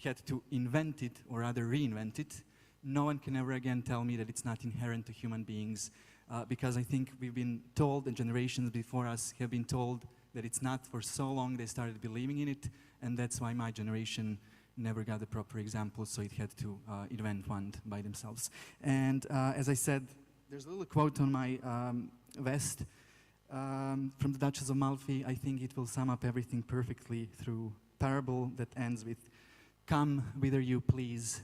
S13: had to invent it or rather reinvent it, no one can ever again tell me that it's not inherent to human beings, because I think we've been told, and generations before us have been told, that it's not. For so long they started believing in it, and that's why my generation never got the proper example, so it had to invent one by themselves. And as I said, there's a little quote on my vest from the Duchess of Malfi. I think it will sum up everything perfectly through parable that ends with, "Come whither you please.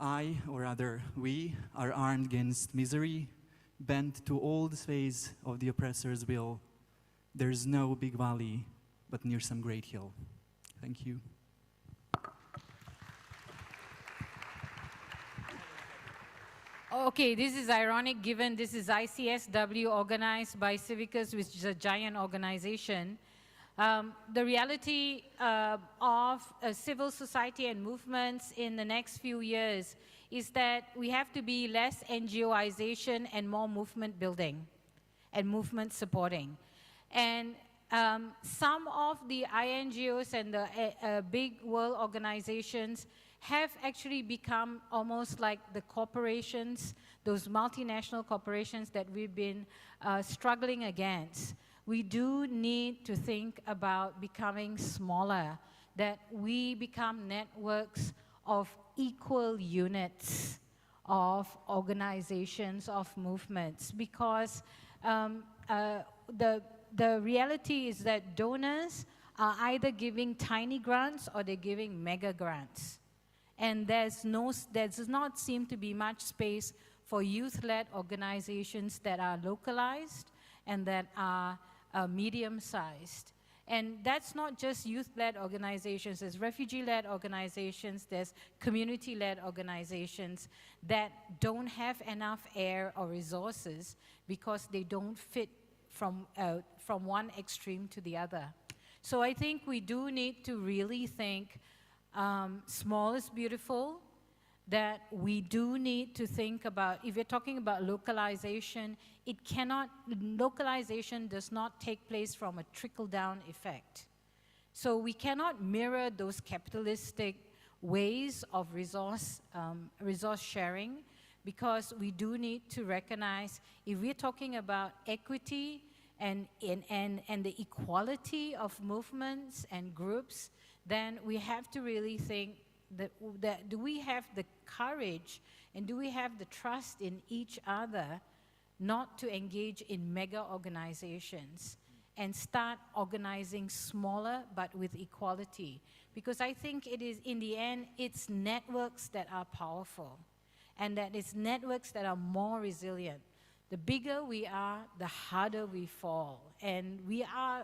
S13: I, or rather we, are armed against misery, bent to all the ways of the oppressor's will. There's no big valley, but near some great hill." Thank you.
S15: Okay, this is ironic given this is ICSW organized by Civicus, which is a giant organization. The reality of civil society and movements in the next few years is that we have to be less NGOization and more movement building and movement supporting. And some of the INGOs and the big world organizations have actually become almost like the corporations, those multinational corporations that we've been struggling against. We do need to think about becoming smaller, that we become networks of equal units of organizations, of movements, because the reality is that donors are either giving tiny grants or they're giving mega grants. And there does not seem to be much space for youth-led organizations that are localized and that are medium-sized. And that's not just youth-led organizations. There's refugee-led organizations, there's community-led organizations that don't have enough air or resources because they don't fit from one extreme to the other. So I think we do need to really think small is beautiful, that we do need to think about, if you're talking about localization, localization does not take place from a trickle-down effect. So we cannot mirror those capitalistic ways of resource sharing, because we do need to recognize, if we're talking about equity and the equality of movements and groups, then we have to really think that do we have the courage and do we have the trust in each other not to engage in mega organizations and start organizing smaller but with equality? Because I think it is, in the end, it's networks that are powerful, and that it's networks that are more resilient. The bigger we are, the harder we fall. And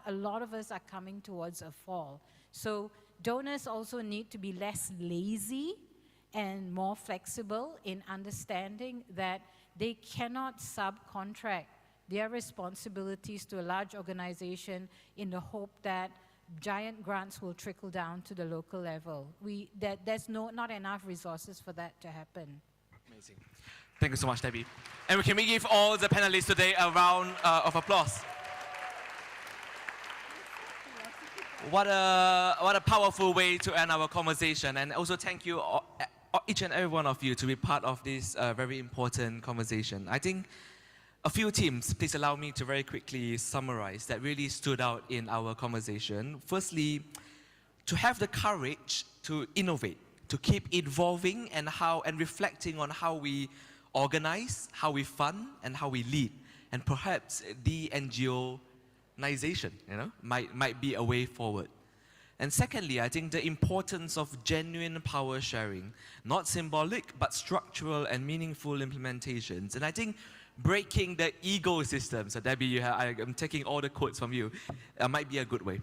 S15: a lot of us are coming towards a fall. So donors also need to be less lazy and more flexible in understanding that they cannot subcontract their responsibilities to a large organization in the hope that giant grants will trickle down to the local level. There's not enough resources for that to happen.
S11: Amazing. Thank you so much, Debbie. And can we give all the panelists today a round of applause? What a powerful way to end our conversation. And also thank you, each and every one of you, to be part of this very important conversation. I think a few themes, please allow me to very quickly summarize, that really stood out in our conversation. Firstly, to have the courage to innovate, to keep evolving and reflecting on how we organize, how we fund, and how we lead. And perhaps de-NGO-nization, might be a way forward. And secondly, I think the importance of genuine power sharing, not symbolic, but structural and meaningful implementations. And I think breaking the ecosystem, so Debbie, I'm taking all the quotes from you, might be a good way.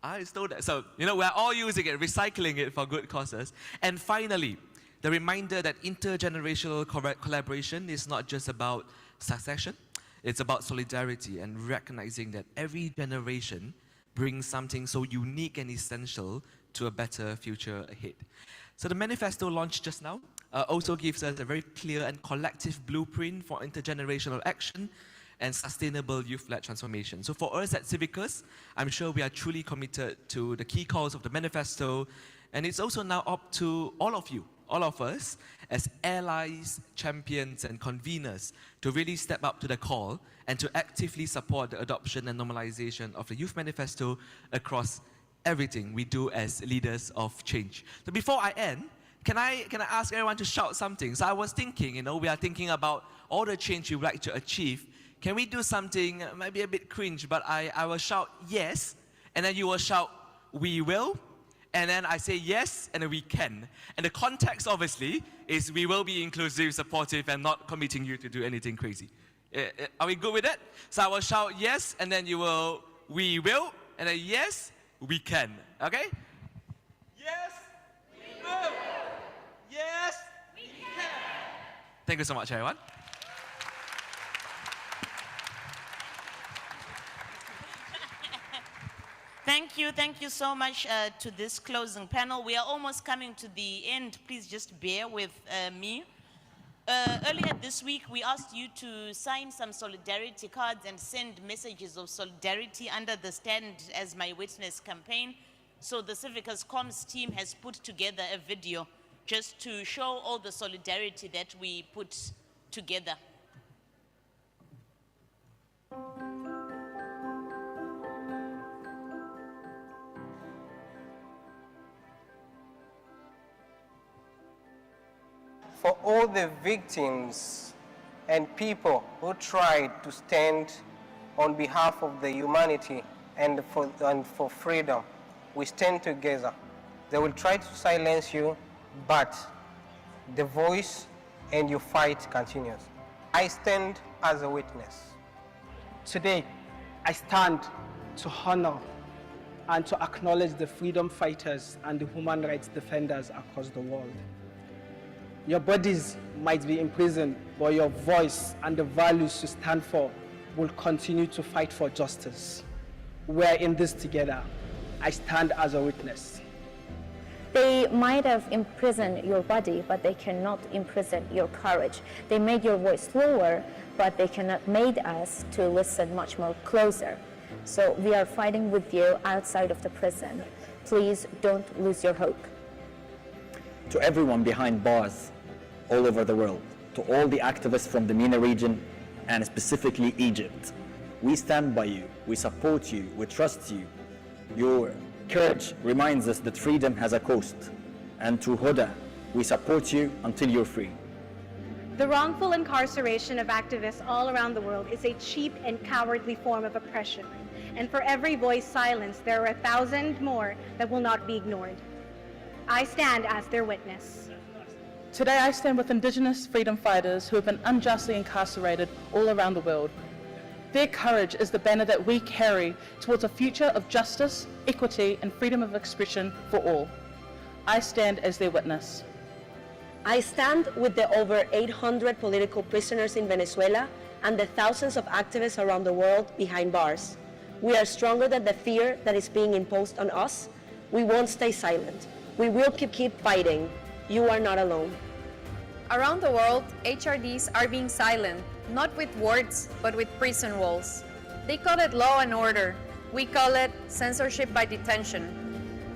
S11: I stole that. So, we're all using it, recycling it for good causes. And finally, the reminder that intergenerational collaboration is not just about succession, it's about solidarity and recognizing that every generation brings something so unique and essential to a better future ahead. So the manifesto launched just now also gives us a very clear and collective blueprint for intergenerational action and sustainable youth-led transformation. So for us at Civicus, I'm sure we are truly committed to the key calls of the manifesto, and it's also now up to all of you, all of us, as allies, champions, and conveners, to really step up to the call and to actively support the adoption and normalization of the Youth Manifesto across everything we do as leaders of change. So before I end, can I ask everyone to shout something? So I was thinking, we are thinking about all the change we would like to achieve. Can we do something, maybe a bit cringe, but I will shout yes, and then you will shout we will, and then I say yes, and then we can. And the context, obviously, is we will be inclusive, supportive, and not committing you to do anything crazy. Are we good with that? So I will shout yes, and then we will, and then yes, we can. Okay? Yes, we will. Yes, we can. Thank you so much, everyone.
S2: Thank you so much to this closing panel. We are almost coming to the end. Please just bear with me. Earlier this week, we asked you to sign some solidarity cards and send messages of solidarity under the Stand as My Witness campaign. So the Civicus Comms team has put together a video just to show all the solidarity that we put together.
S16: For all the victims and people who tried to stand on behalf of the humanity and for freedom, we stand together. They will try to silence you, but the voice and your fight continues. I stand as a witness.
S17: Today, I stand to honor and to acknowledge the freedom fighters and the human rights defenders across the world. Your bodies might be imprisoned, but your voice and the values you stand for will continue to fight for justice. We're in this together. I stand as a witness.
S18: They might have imprisoned your body, but they cannot imprison your courage. They made your voice lower, but they cannot make us to listen much more closer. So we are fighting with you outside of the prison. Please don't lose your hope.
S19: To everyone behind bars all over the world, to all the activists from the MENA region, and specifically Egypt, we stand by you, we support you, we trust you. Your courage reminds us that freedom has a cost. And to Huda, we support you until you're free.
S20: The wrongful incarceration of activists all around the world is a cheap and cowardly form of oppression. And for every voice silenced, there are 1,000 more that will not be ignored. I stand as their witness.
S21: Today I stand with Indigenous freedom fighters who have been unjustly incarcerated all around the world. Their courage is the banner that we carry towards a future of justice, equity, and freedom of expression for all. I stand as their witness.
S22: I stand with the over 800 political prisoners in Venezuela and the thousands of activists around the world behind bars. We are stronger than the fear that is being imposed on us. We won't stay silent. We will keep fighting. You are not alone.
S23: Around the world, HRDs are being silent, not with words, but with prison walls. They call it law and order. We call it censorship by detention.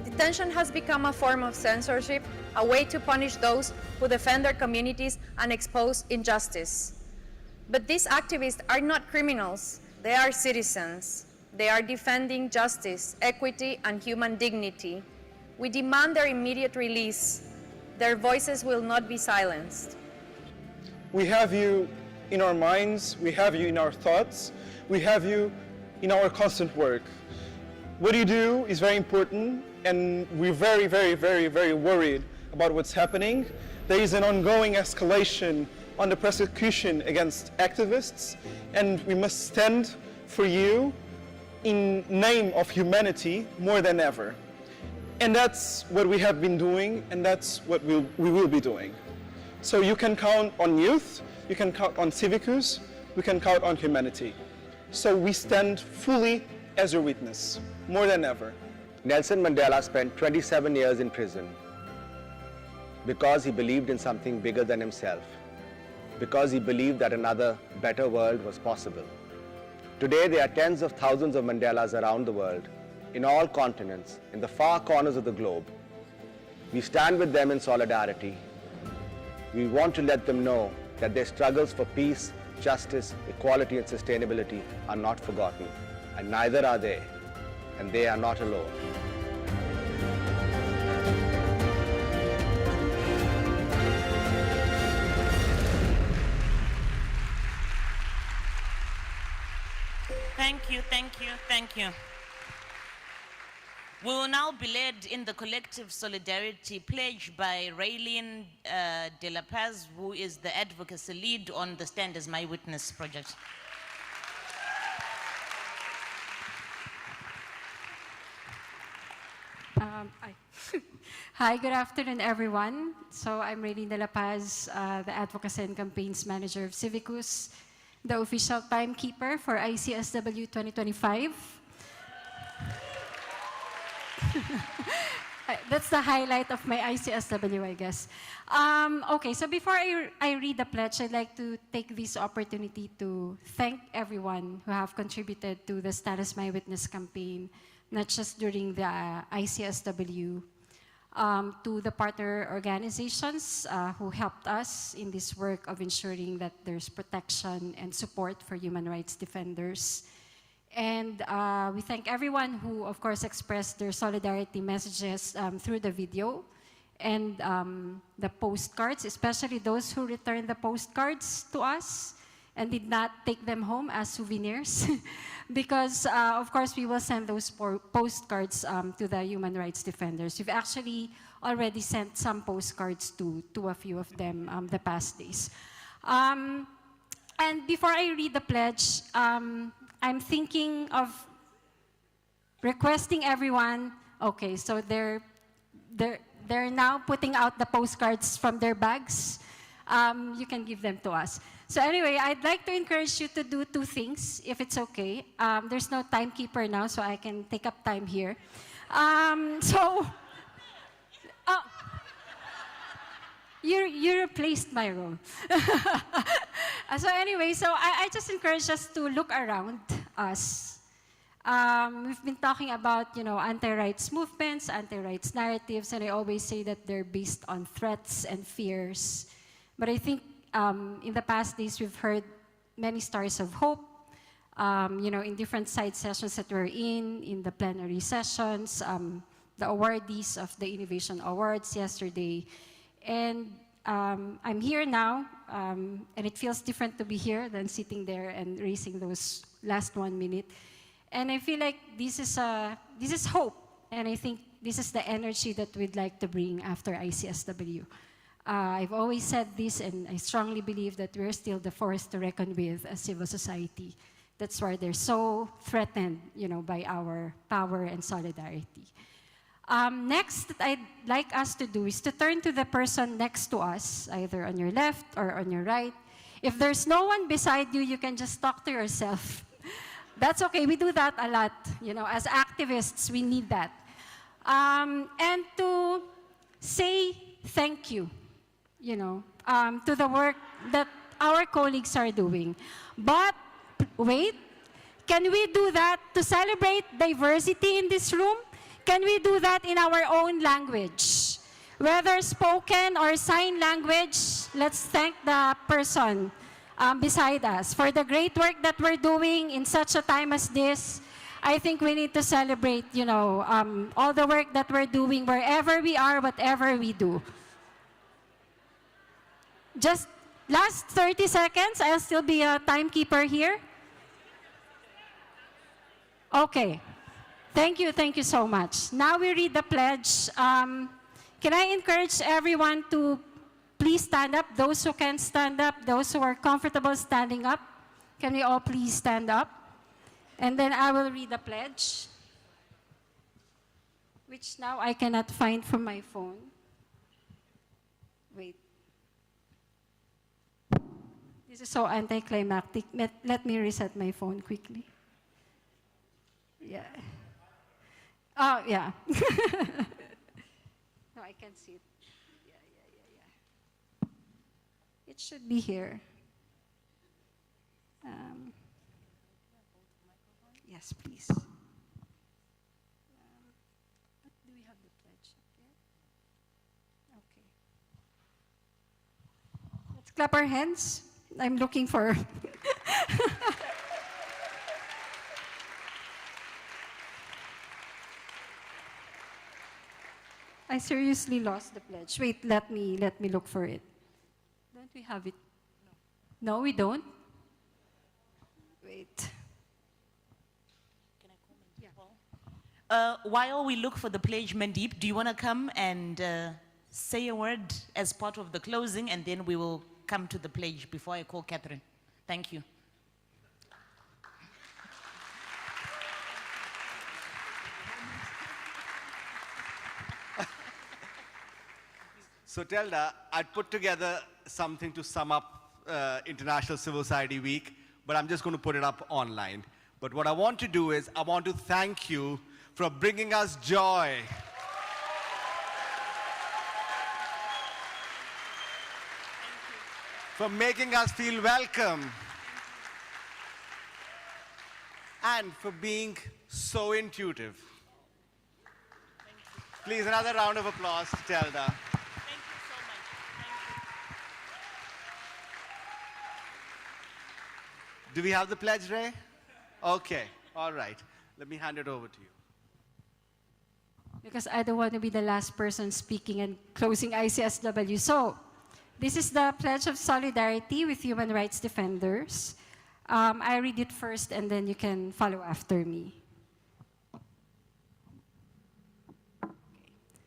S23: Detention has become a form of censorship, a way to punish those who defend their communities and expose injustice. But these activists are not criminals. They are citizens. They are defending justice, equity, and human dignity. We demand their immediate release. Their voices will not be silenced.
S5: We have you in our minds, we have you in our thoughts, we have you in our constant work. What you do is very important, and we're very, very, very, very worried about what's happening. There is an ongoing escalation on the persecution against activists, and we must stand for you in name of humanity more than ever. And that's what we have been doing, and that's what we will be doing. So you can count on youth, you can count on Civicus, we can count on humanity. So we stand fully as your witness, more than ever.
S24: Nelson Mandela spent 27 years in prison because he believed in something bigger than himself, because he believed that another, better world was possible. Today, there are tens of thousands of Mandelas around the world, in all continents, in the far corners of the globe. We stand with them in solidarity. We want to let them know that their struggles for peace, justice, equality, and sustainability are not forgotten, and neither are they, and they are not alone.
S2: Thank you, thank you, thank you. We will now be led in the collective solidarity pledge by Raylene De La Paz, who is the advocacy lead on the Stand As My Witness project.
S25: Hi, good afternoon, everyone. So I'm Raylene De La Paz, the Advocacy and Campaigns Manager of Civicus, the official timekeeper for ICSW 2025. That's the highlight of my ICSW, I guess. Okay, so before I read the pledge, I'd like to take this opportunity to thank everyone who have contributed to the Stand As My Witness campaign, not just during the ICSW, to the partner organizations who helped us in this work of ensuring that there's protection and support for human rights defenders. And we thank everyone who, of course, expressed their solidarity messages through the video and the postcards, especially those who returned the postcards to us and did not take them home as souvenirs. Because, of course, we will send those postcards to the human rights defenders. We've actually already sent some postcards to a few of them the past days. And before I read the pledge, I'm thinking of requesting everyone. Okay, so they're now putting out the postcards from their bags. you can give them to us. So anyway, I'd like to encourage you to do two things, if it's okay. There's no timekeeper now, so I can take up time here. You replaced my role. So anyway, so I just encourage us to look around us. We've been talking about, anti-rights movements, anti-rights narratives, and I always say that they're based on threats and fears. But I think in the past days, we've heard many stories of hope, in different side sessions that we're in the plenary sessions, the awardees of the Innovation Awards yesterday. And I'm here now, and it feels different to be here than sitting there and racing those last 1 minute. And I feel like this is hope, and I think this is the energy that we'd like to bring after ICSW. I've always said this, and I strongly believe that we're still the force to reckon with as civil society. That's why they're so threatened, by our power and solidarity. Next that I'd like us to do is to turn to the person next to us, either on your left or on your right. If there's no one beside you, you can just talk to yourself. That's okay, we do that a lot. As activists, we need that. And to say thank you, to the work that our colleagues are doing. But wait, can we do that to celebrate diversity in this room? Can we do that in our own language? Whether spoken or sign language, let's thank the person beside us for the great work that we're doing in such a time as this. I think we need to celebrate, all the work that we're doing wherever we are, whatever we do. Just last 30 seconds, I'll still be a timekeeper here. Okay. Thank you so much. Now we read the pledge. Can I encourage everyone to please stand up? Those who can stand up, those who are comfortable standing up, can we all please stand up? And then I will read the pledge, which now I cannot find from my phone. Wait. This is so anticlimactic. Let me reset my phone quickly. Yeah. Oh, yeah. No, I can't see it. Yeah. It should be here. Yes, please. But do we have the pledge up there? Okay. Let's clap our hands. I'm looking for... I seriously lost the pledge. Wait, let me look for it. Don't we have it? No, we don't. Wait.
S2: Can I comment? Yeah. While we look for the pledge, Mandeep, do you want to come and say a word as part of the closing, and then we will come to the pledge before I call Catherine. Thank you.
S24: So Telda, I put together something to sum up International Civil Society Week, but I'm just going to put it up online. But what I want to do is, I want to thank you for bringing us joy. For making us feel welcome. And for being so intuitive. Please, another round of applause to Telda. Do we have the pledge, Ray? Okay, all right. Let me hand it over to you.
S25: Because I don't want to be the last person speaking and closing ICSW. So, this is the Pledge of Solidarity with Human Rights Defenders. I read it first and then you can follow after me.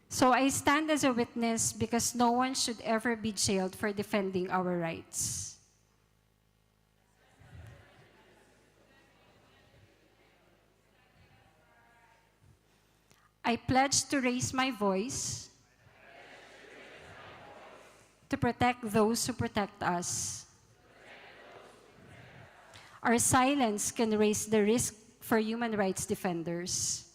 S25: So I stand as a witness because no one should ever be jailed for defending our rights. I pledge to raise my voice to protect those who protect us. Our silence can raise the risk for human rights defenders.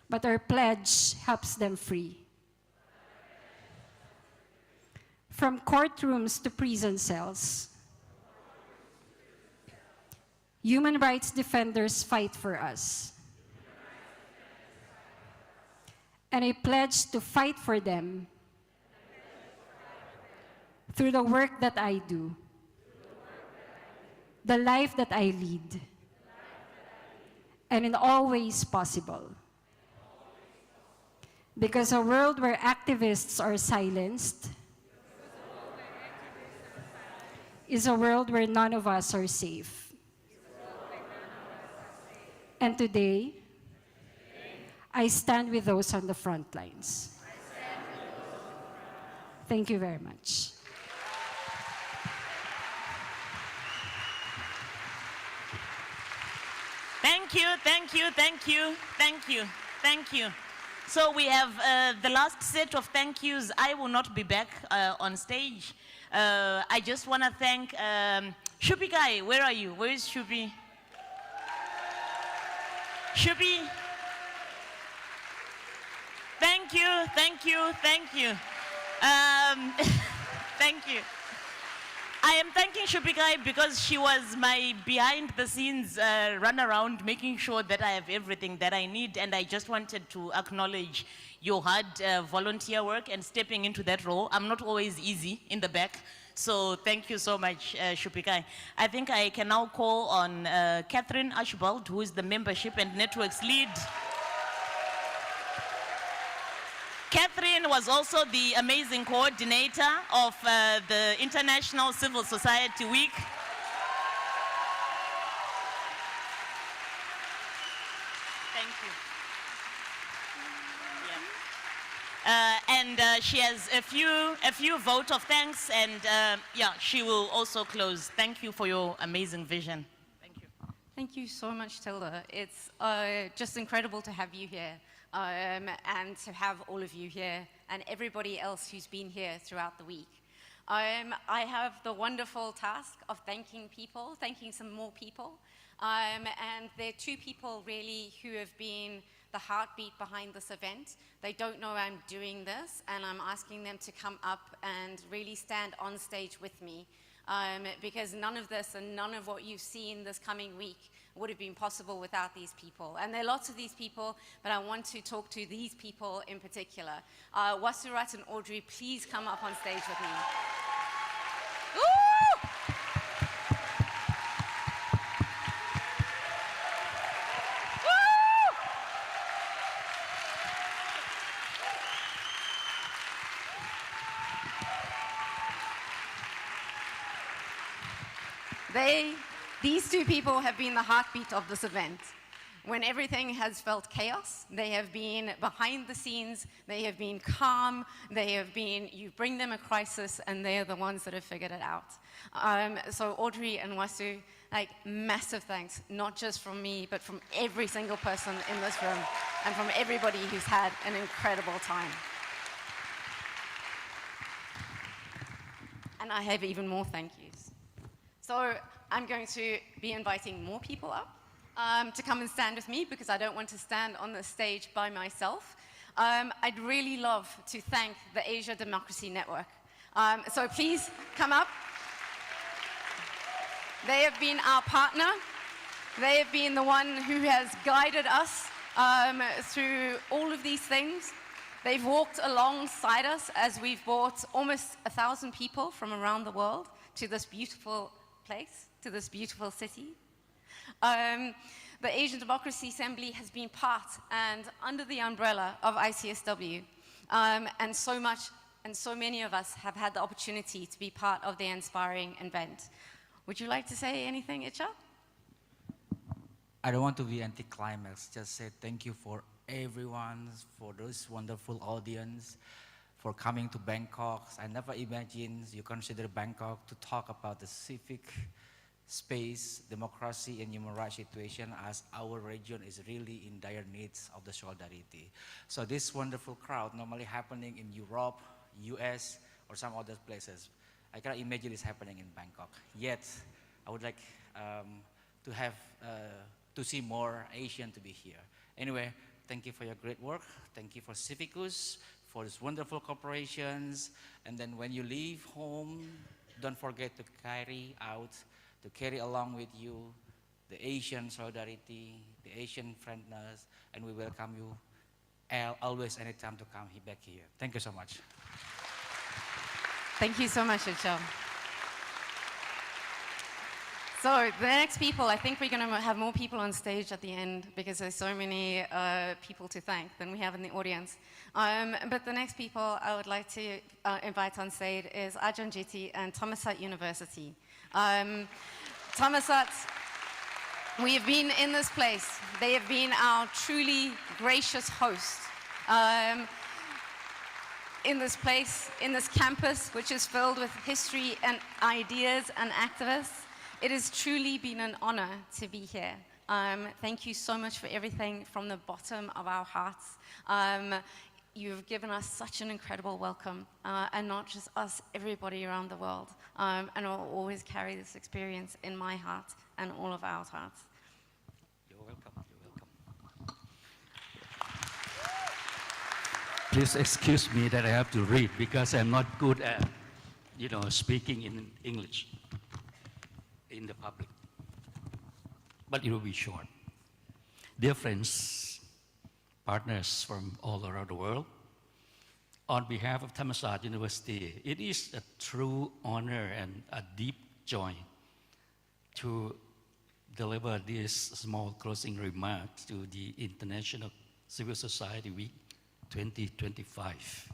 S25: But our pledge helps them free. From courtrooms to prison cells, human rights defenders fight for us. And I pledge to fight for them through the work that I do, the life that I lead, and in all ways possible. Because a world where activists are silenced is a world where none of us are safe. And today, I stand with those on the front lines. Thank you very much.
S2: Thank you, thank you, thank you, thank you, thank you. So we have the last set of thank yous. I will not be back on stage. I just want to thank Shupi Kai. Where are you? Where is Shupi? Shupi? Thank you, thank you, thank you. Thank you. I am thanking Shupikai because she was my behind-the-scenes runaround, making sure that I have everything that I need, and I just wanted to acknowledge your hard volunteer work and stepping into that role. I'm not always easy in the back, so thank you so much, Shupikai. I think I can now call on Catherine Archibald, who is the Membership and Networks Lead. Catherine was also the amazing coordinator of the International Civil Society Week. Thank you. And she has a few vote of thanks, and yeah, she will also close. Thank you for your amazing vision. Thank you.
S1: Thank you so much, Tilda. It's just incredible to have you here. And to have all of you here and everybody else who's been here throughout the week. I have the wonderful task of thanking people, thanking some more people. And there are two people really who have been the heartbeat behind this event. They don't know I'm doing this, and I'm asking them to come up and really stand on stage with me. Because none of this and none of what you've seen this coming week would have been possible without these people. And there are lots of these people, but I want to talk to these people in particular. Wasurat and Audrey, please come up on stage with me. Ooh! These two people have been the heartbeat of this event. When everything has felt chaos, they have been behind the scenes, they have been calm, you bring them a crisis, and they are the ones that have figured it out. So Audrey and Wasu, like, massive thanks, not just from me, but from every single person in this room, and from everybody who's had an incredible time. And I have even more thank yous. So I'm going to be inviting more people up to come and stand with me, because I don't want to stand on the stage by myself. I'd really love to thank the Asia Democracy Network. So please come up. They have been our partner. They have been the one who has guided us through all of these things. They've walked alongside us as we've brought almost 1,000 people from around the world to this beautiful place, to this beautiful city. The Asian Democracy Assembly has been part and under the umbrella of ICSW, and so many of us have had the opportunity to be part of the inspiring event. Would you like to say anything, Icha?
S3: I don't want to be anticlimax, just say thank you for everyone, for this wonderful audience, for coming to Bangkok. I never imagined you consider Bangkok to talk about the civic space, democracy, and human rights situation, as our region is really in dire needs of the solidarity. So this wonderful crowd normally happening in Europe, US, or some other places. I cannot imagine this happening in Bangkok. Yet, I would like to see more Asian to be here. Anyway, thank you for your great work. Thank you for Civicus, for these wonderful corporations. And then when you leave home, don't forget to carry along with you the Asian solidarity, the Asian friendliness, and we welcome you always, anytime to come back here. Thank you so much.
S1: Thank you so much, Uchel. So the next people, I think we're going to have more people on stage at the end because there's so many people to thank than we have in the audience. But the next people I would like to invite on stage is Ajahn Jiti and Thammasat University. Thammasat, we have been in this place. They have been our truly gracious host. In this place, in this campus, which is filled with history and ideas and activists. It has truly been an honor to be here. Thank you so much for everything from the bottom of our hearts. You've given us such an incredible welcome, and not just us, everybody around the world. And I'll always carry this experience in my heart and all of our hearts.
S3: You're welcome. You're welcome.
S6: Please excuse me that I have to read because I'm not good at, speaking in English in the public. But it will be short. Dear friends, partners from all around the world, on behalf of Thammasat University, it is a true honor and a deep joy to deliver this small closing remark to the International Civil Society Week 2025.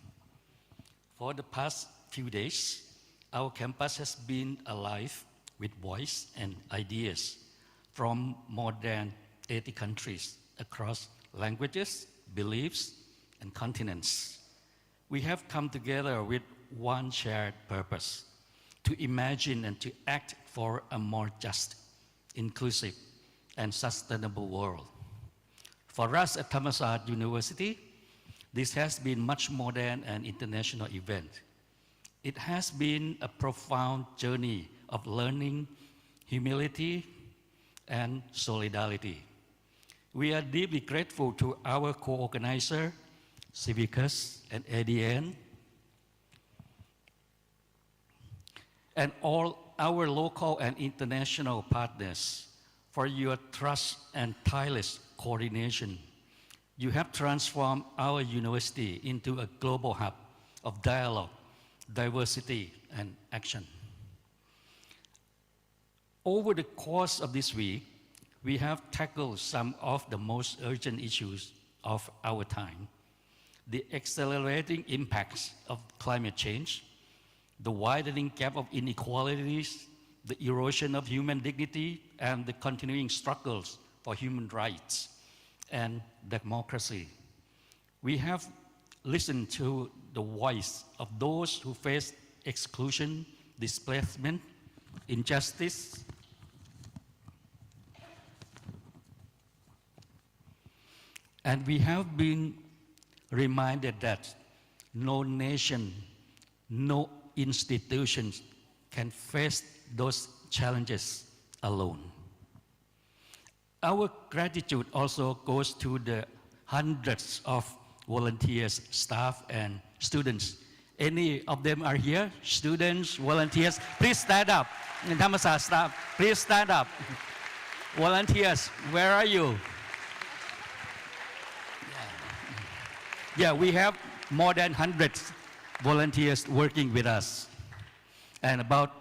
S6: For the past few days, our campus has been alive with voice and ideas from more than 80 countries across languages, beliefs, and continents. We have come together with one shared purpose: to imagine and to act for a more just, inclusive, and sustainable world. For us at Thammasat University, this has been much more than an international event. It has been a profound journey of learning, humility, and solidarity. We are deeply grateful to our co-organizer, Civicus and ADN, and all our local and international partners for your trust and tireless coordination. You have transformed our university into a global hub of dialogue, diversity, and action. Over the course of this week, we have tackled some of the most urgent issues of our time: the accelerating impacts of climate change, the widening gap of inequalities, the erosion of human dignity, and the continuing struggles for human rights and democracy. We have listened to the voice of those who face exclusion, displacement, injustice, and we have been reminded that no nation, no institutions can face those challenges alone. Our gratitude also goes to the hundreds of volunteers, staff, and students. Any of them are here? Students, volunteers, please stand up. Thammasat staff, please stand up. Volunteers, where are you? Yeah, we have more than 100 volunteers working with us, and about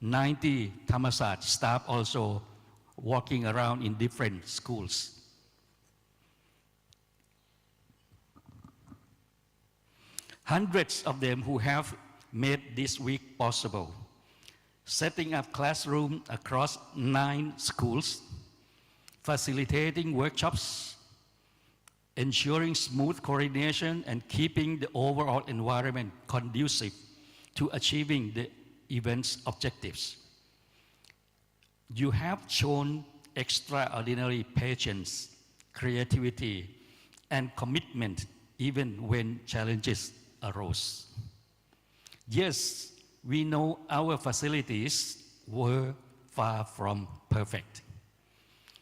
S6: 90 Thammasat staff also walking around in different schools. Hundreds of them who have made this week possible, setting up classrooms across 9 schools, facilitating workshops, ensuring smooth coordination, and keeping the overall environment conducive to achieving the event's objectives. You have shown extraordinary patience, creativity, and commitment even when challenges arose. Yes, we know our facilities were far from perfect.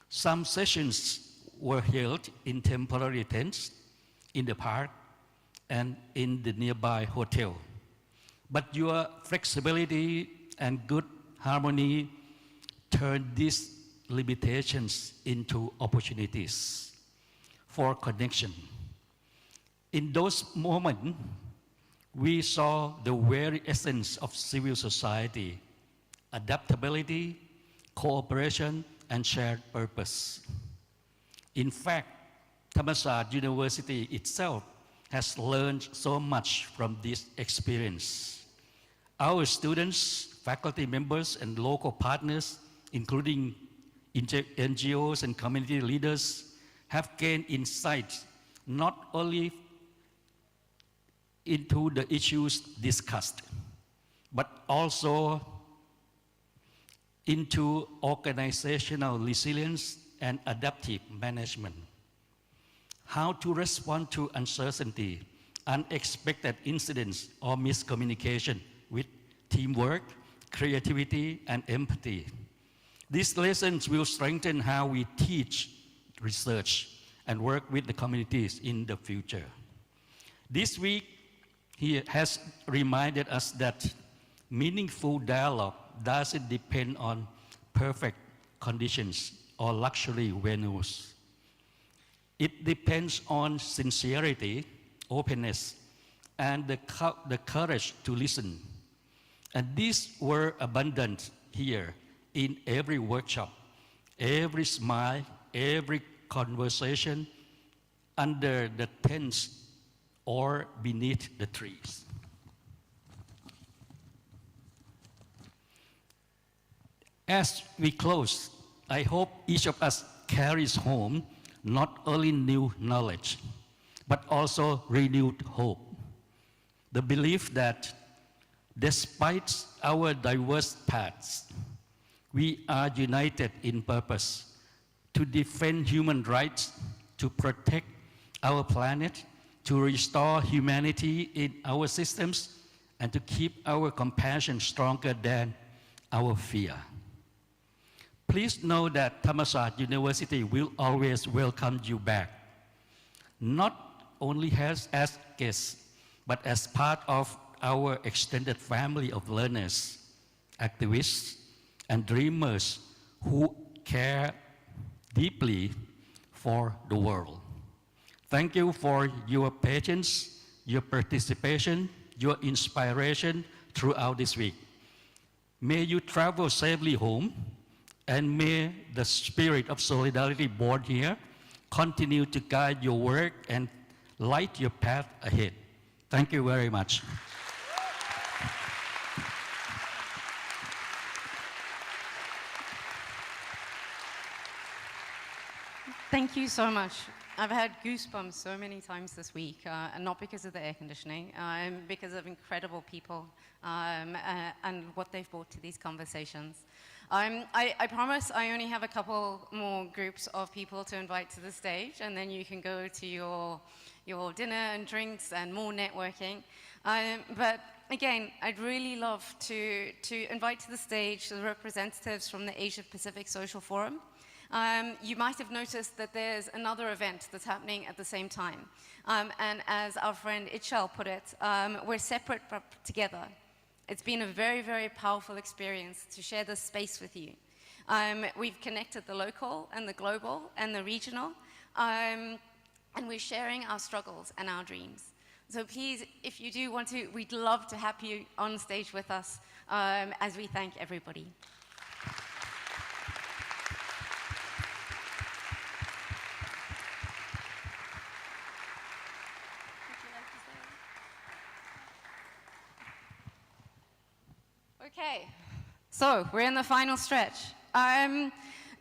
S6: Some sessions were held in temporary tents in the park and in the nearby hotel. But your flexibility and good harmony turned these limitations into opportunities for connection. In those moments, we saw the very essence of civil society: adaptability, cooperation, and shared purpose. In fact, Thammasat University itself has learned so much from this experience. Our students, faculty members, and local partners, including NGOs and community leaders, have gained insight not only into the issues discussed, but also into organizational resilience and adaptive management. How to respond to uncertainty, unexpected incidents, or miscommunication with teamwork, creativity, and empathy. These lessons will strengthen how we teach, research, and work with the communities in the future. This week, he has reminded us that meaningful dialogue doesn't depend on perfect conditions or luxury venues. It depends on sincerity, openness, and the courage to listen. And these were abundant here in every workshop, every smile, every conversation, under the tents or beneath the trees. As we close, I hope each of us carries home not only new knowledge, but also renewed hope. The belief that despite our diverse paths, we are united in purpose to defend human rights, to protect our planet, to restore humanity in our systems, and to keep our compassion stronger than our fear. Please know that Thammasat University will always welcome you back, not only as guests, but as part of our extended family of learners, activists, and dreamers who care deeply for the world. Thank you for your patience, your participation, your inspiration throughout this week. May you travel safely home, and may the spirit of solidarity born here continue to guide your work and light your path ahead. Thank you very much.
S1: Thank you so much. I've had goosebumps so many times this week, and not because of the air conditioning, because of incredible people and what they've brought to these conversations. I promise I only have a couple more groups of people to invite to the stage, and then you can go to your dinner and drinks and more networking. But again, I'd really love to invite to the stage the representatives from the Asia Pacific Social Forum. You might have noticed that there's another event that's happening at the same time. And as our friend Ichal put it, we're separate but together. It's been a very, very powerful experience to share this space with you. We've connected the local and the global and the regional, and we're sharing our struggles and our dreams. So please, if you do want to, we'd love to have you on stage with us as we thank everybody. Okay, so we're in the final stretch.